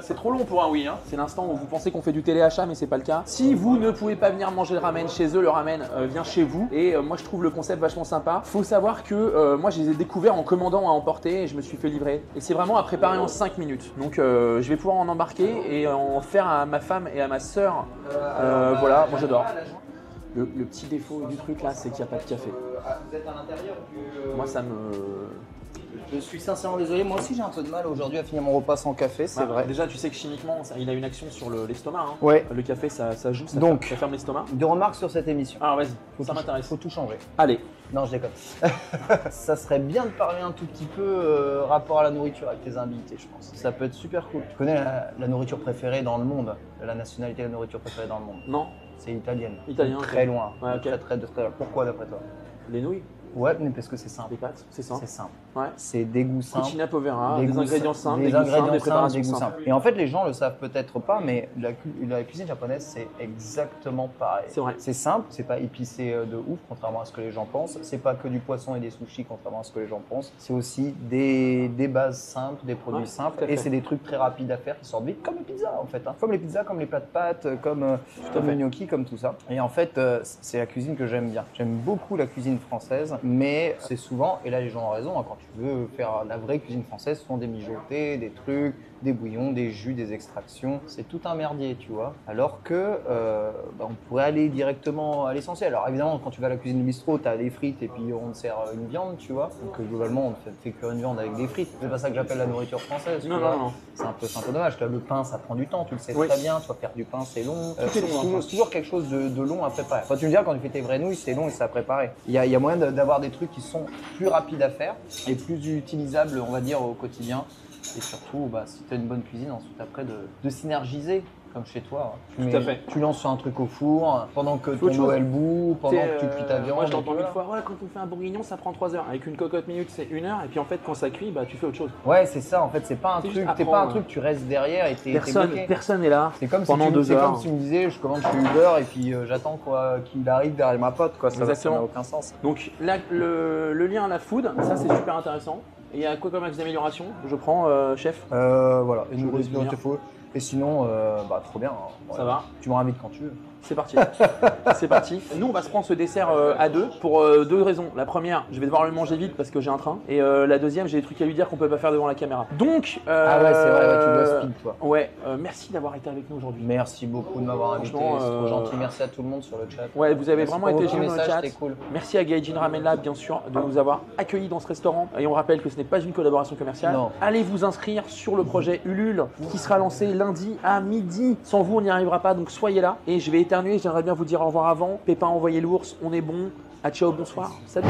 c'est trop long pour un oui. Hein. C'est l'instant où vous pensez qu'on fait du téléachat, mais c'est pas le cas. Si vous ne pouvez pas venir manger le ramen chez eux, le ramen vient chez vous. Et moi, je trouve le concept vachement sympa. Faut savoir que moi, je les ai découverts en commandant à emporter et je me suis fait livrer. Et c'est vraiment à préparer en 5 minutes. Donc, je vais pouvoir en embarquer et en faire à ma femme et à ma sœur. Voilà, moi j'adore. Le petit défaut du truc là, c'est qu'il n'y a pas de café. Vous êtes à l'intérieur Moi, ça me. Je suis sincèrement désolé, moi aussi j'ai un peu de mal aujourd'hui à finir mon repas sans café, c'est vrai. Déjà, tu sais que chimiquement, il a une action sur l'estomac. Hein. Ouais. Le café, ça joue, Donc. ça ferme l'estomac. Deux remarques sur cette émission. Alors vas-y, ça Faut m'intéresse. Faut tout changer. Allez, Non, je déconne. Ça serait bien de parler un tout petit peu rapport à la nourriture avec tes invités, je pense. Ça peut être super cool. Tu connais la nourriture préférée dans le monde? La nationalité de la nourriture préférée dans le monde? non, C'est italienne. Italien, Très ok. loin. Ouais, ok. Très loin. Pourquoi d'après toi? les nouilles, Ouais, mais parce que c'est simple. les pâtes, c'est simple. C'est simple. Ouais. C'est des goûts simples. Cucina povera, Des des goûts ingrédients simples, simples, des des goûts simples, ingrédients des simples, préparations des goûts simples. simples. Et en fait, les gens le savent peut-être pas, mais la cuisine japonaise, c'est exactement pareil. C'est vrai. C'est simple, c'est pas épicé de ouf, contrairement à ce que les gens pensent. C'est pas que du poisson et des sushis, contrairement à ce que les gens pensent. C'est aussi des bases simples, des produits Ouais, simples, tout à fait. et c'est des trucs très rapides à faire qui sortent vite, comme les pizzas en fait. Hein. Comme les pizzas, comme les plats de pâtes, comme fait. les gnocchis, comme tout ça. Et en fait, c'est la cuisine que j'aime bien. J'aime beaucoup la cuisine française, mais c'est souvent, et là les gens ont raison, hein, quand tu veux faire la vraie cuisine française, ce sont des mijotés, des trucs, des bouillons, des jus, des extractions. C'est tout un merdier, tu vois. Alors que on pourrait aller directement à l'essentiel. Alors évidemment, quand tu vas à la cuisine du bistrot, tu as des frites et puis on te sert une viande, tu vois. Donc globalement, on te fait cuire une viande avec des frites. C'est pas ça que j'appelle la nourriture française. tu Non, vois. non, non. C'est un peu dommage. Tu vois, le pain, ça prend du temps, tu le sais Oui. très bien. Tu vas faire du pain, c'est long. Tout est long, hein. C'est toujours quelque chose de long à préparer. Enfin, tu me diras, quand tu fais tes vraies nouilles, c'est long et c'est à préparer. Il y a moyen d'avoir des trucs qui sont plus rapides à faire et plus utilisables, on va dire, au quotidien. Et surtout, si tu as une bonne cuisine, ensuite après de synergiser, comme chez toi. Tout à fait. Tu lances un truc au four pendant que Faut autre ton chose. Noël bout, pendant que tu cuis ta viande. Moi, je et l'entends puis mille voilà. fois. Ouais, quand on fait un bourguignon, ça prend 3 heures. Avec une cocotte minute, c'est 1 heure. Et puis en fait, quand ça cuit, tu fais autre chose. Ouais, c'est ça. En fait, c'est pas un C'est truc. juste T'es pas un apprendre. truc. Tu restes derrière et t'es bloqué. Personne n'est là. C'est comme pendant si 2 heures. comme si tu me disais, je commande chez Uber et puis j'attends qu'il arrive derrière ma pote. Quoi. Ça Exactement. n'a aucun sens. Donc là, le lien à la food, ça c'est super intéressant. Et il y a quoi comme axe d'amélioration? Je prends, chef. Voilà. Et Je nous vous laisse venir. Et sinon, trop bien. Ouais. Ça va. Tu me ravites quand tu veux. C'est parti. C'est parti. Nous, on va se prendre ce dessert à deux pour 2 raisons. La première, je vais devoir le manger vite parce que j'ai un train. Et la deuxième, j'ai des trucs à lui dire qu'on peut pas faire devant la caméra. Donc, Ah ouais, c'est vrai, ouais, tu dois speed, toi. Ouais, merci d'avoir été avec nous aujourd'hui. Merci beaucoup de m'avoir invité. Franchement, C'est trop gentil. Merci à tout le monde sur le chat. Ouais, vous avez Merci vraiment pour été vos géniaux dans le messages, chat. c'était cool. Merci à Gaijin Ramen Lab, bien sûr, de nous avoir accueillis dans ce restaurant. Et on rappelle que ce n'est pas une collaboration commerciale. Non. Allez vous inscrire sur le projet Ulule qui sera lancé lundi à midi. Sans vous, on n'y arrivera pas, donc soyez là. Et je vais éternuer, j'aimerais bien vous dire au revoir avant. Pépin, envoyez l'ours, on est bon. À ciao, bonsoir. Salut.